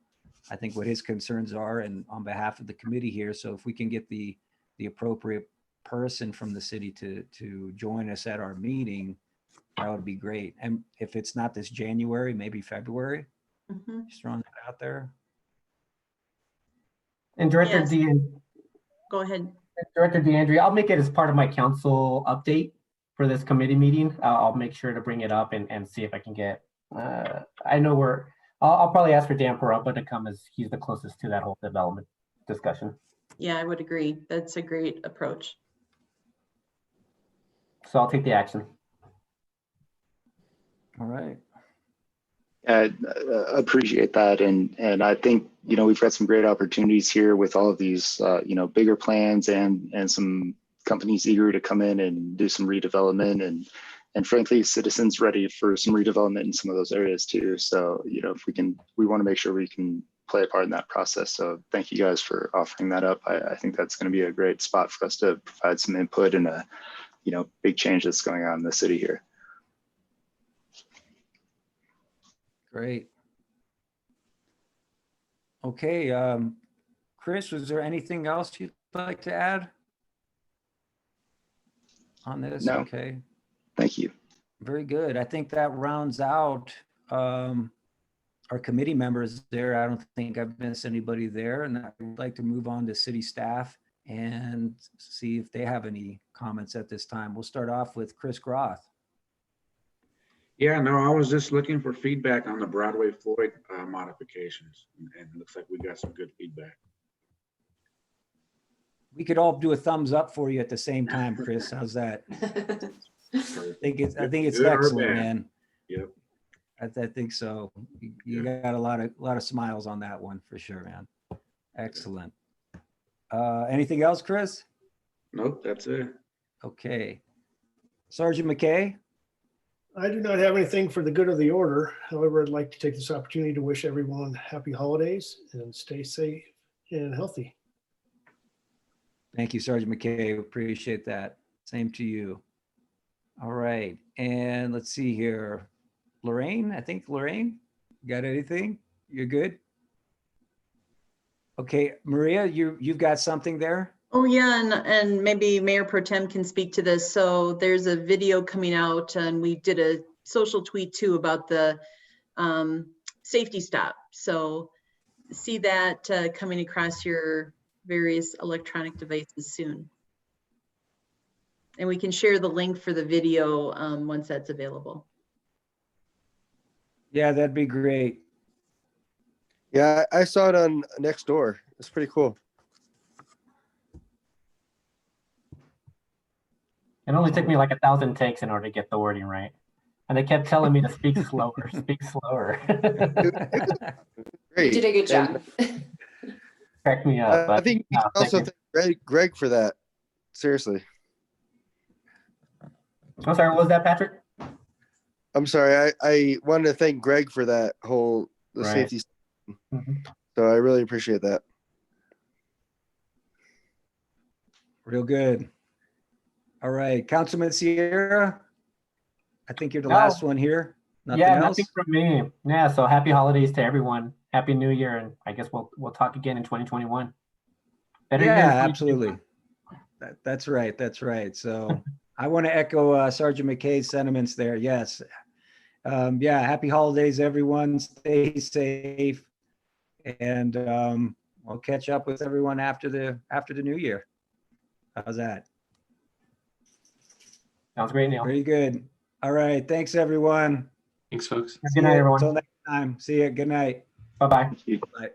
I think, what his concerns are and on behalf of the committee here. So if we can get the appropriate person from the city to join us at our meeting, that would be great. And if it's not this January, maybe February, just throwing that out there. And Director Yes. Go ahead. Director DeAndrea, I'll make it as part of my council update for this committee meeting. I'll make sure to bring it up and see if I can get, I know I'll probably ask for Dan Parumba to come, as he's the closest to that whole development discussion. Yeah, I would agree. That's a great approach. So I'll take the action. All right. I appreciate that. And I think, you know, we've got some great opportunities here with all of these, you know, bigger plans and some companies eager to come in and do some redevelopment and frankly, citizens ready for some redevelopment in some of those areas too. So, you know, if we want to make sure we can play a part in that process. So thank you guys for offering that up. I think that's going to be a great spot for us to provide some input in a, you know, big change that's going on in the city here. Great. Okay, Chris, was there anything else you'd like to add on this? No. Okay. Thank you. Very good. I think that rounds out our committee members there. I don't think I've missed anybody there, and I'd like to move on to city staff and see if they have any comments at this time. We'll start off with Chris Groth. Yeah, no, I was just looking for feedback on the Broadway Floyd modifications, and it looks like we got some good feedback. We could all do a thumbs up for you at the same time, Chris. How's that? I think it's Good or excellent, bad. man. Yep. I think so. You got a lot of smiles on that one for sure, man. Excellent. Anything else, Chris? Nope, that's it. Okay. Sergeant McKay? I do not have anything for the good of the order. However, I'd like to take this opportunity to wish everyone happy holidays and stay safe and healthy. Thank you, Sergeant McKay. Appreciate that. Same to you. All right. And let's see here. Lorraine, I think Lorraine, got anything? You're good? Okay, Maria, you've got something there? Oh yeah, and maybe Mayor Pro Tem can speak to this. So there's a video coming out, and we did a social tweet too about the safety stop. So see that coming across your various electronic devices soon. And we can share the link for the video once that's available. Yeah, that'd be great. Yeah, I saw it on Nextdoor. It's pretty cool. It only took me like 1,000 takes in order to get the wording right. And they kept telling me to speak slower, speak slower. You Great. did a good job. Cracked me up. I But, think you no, can thank also you. thank Greg for that. Seriously. I'm sorry, what was that, Patrick? I'm sorry. I wanted to thank Greg for that whole Right. safety. Mhm. So I really appreciate that. Real good. All right, Councilman Sierra, I think you're the No. last one here. Nothing Yeah, else? nothing from me. Yeah, so happy holidays to everyone. Happy New Year, and I guess we'll talk again in 2021. Better year in Yeah, 2021. absolutely. That's right. That's right. So I want to echo Sergeant McKay's sentiments there. Yes. Yeah. Happy holidays, everyone. Stay safe, and we'll catch up with everyone after the new year. How's that? Sounds great, Neil. Very good. All right. Thanks, everyone. Thanks, folks. Good night, everyone. Until next time. See you. Good night. Bye-bye. Thank you. Bye.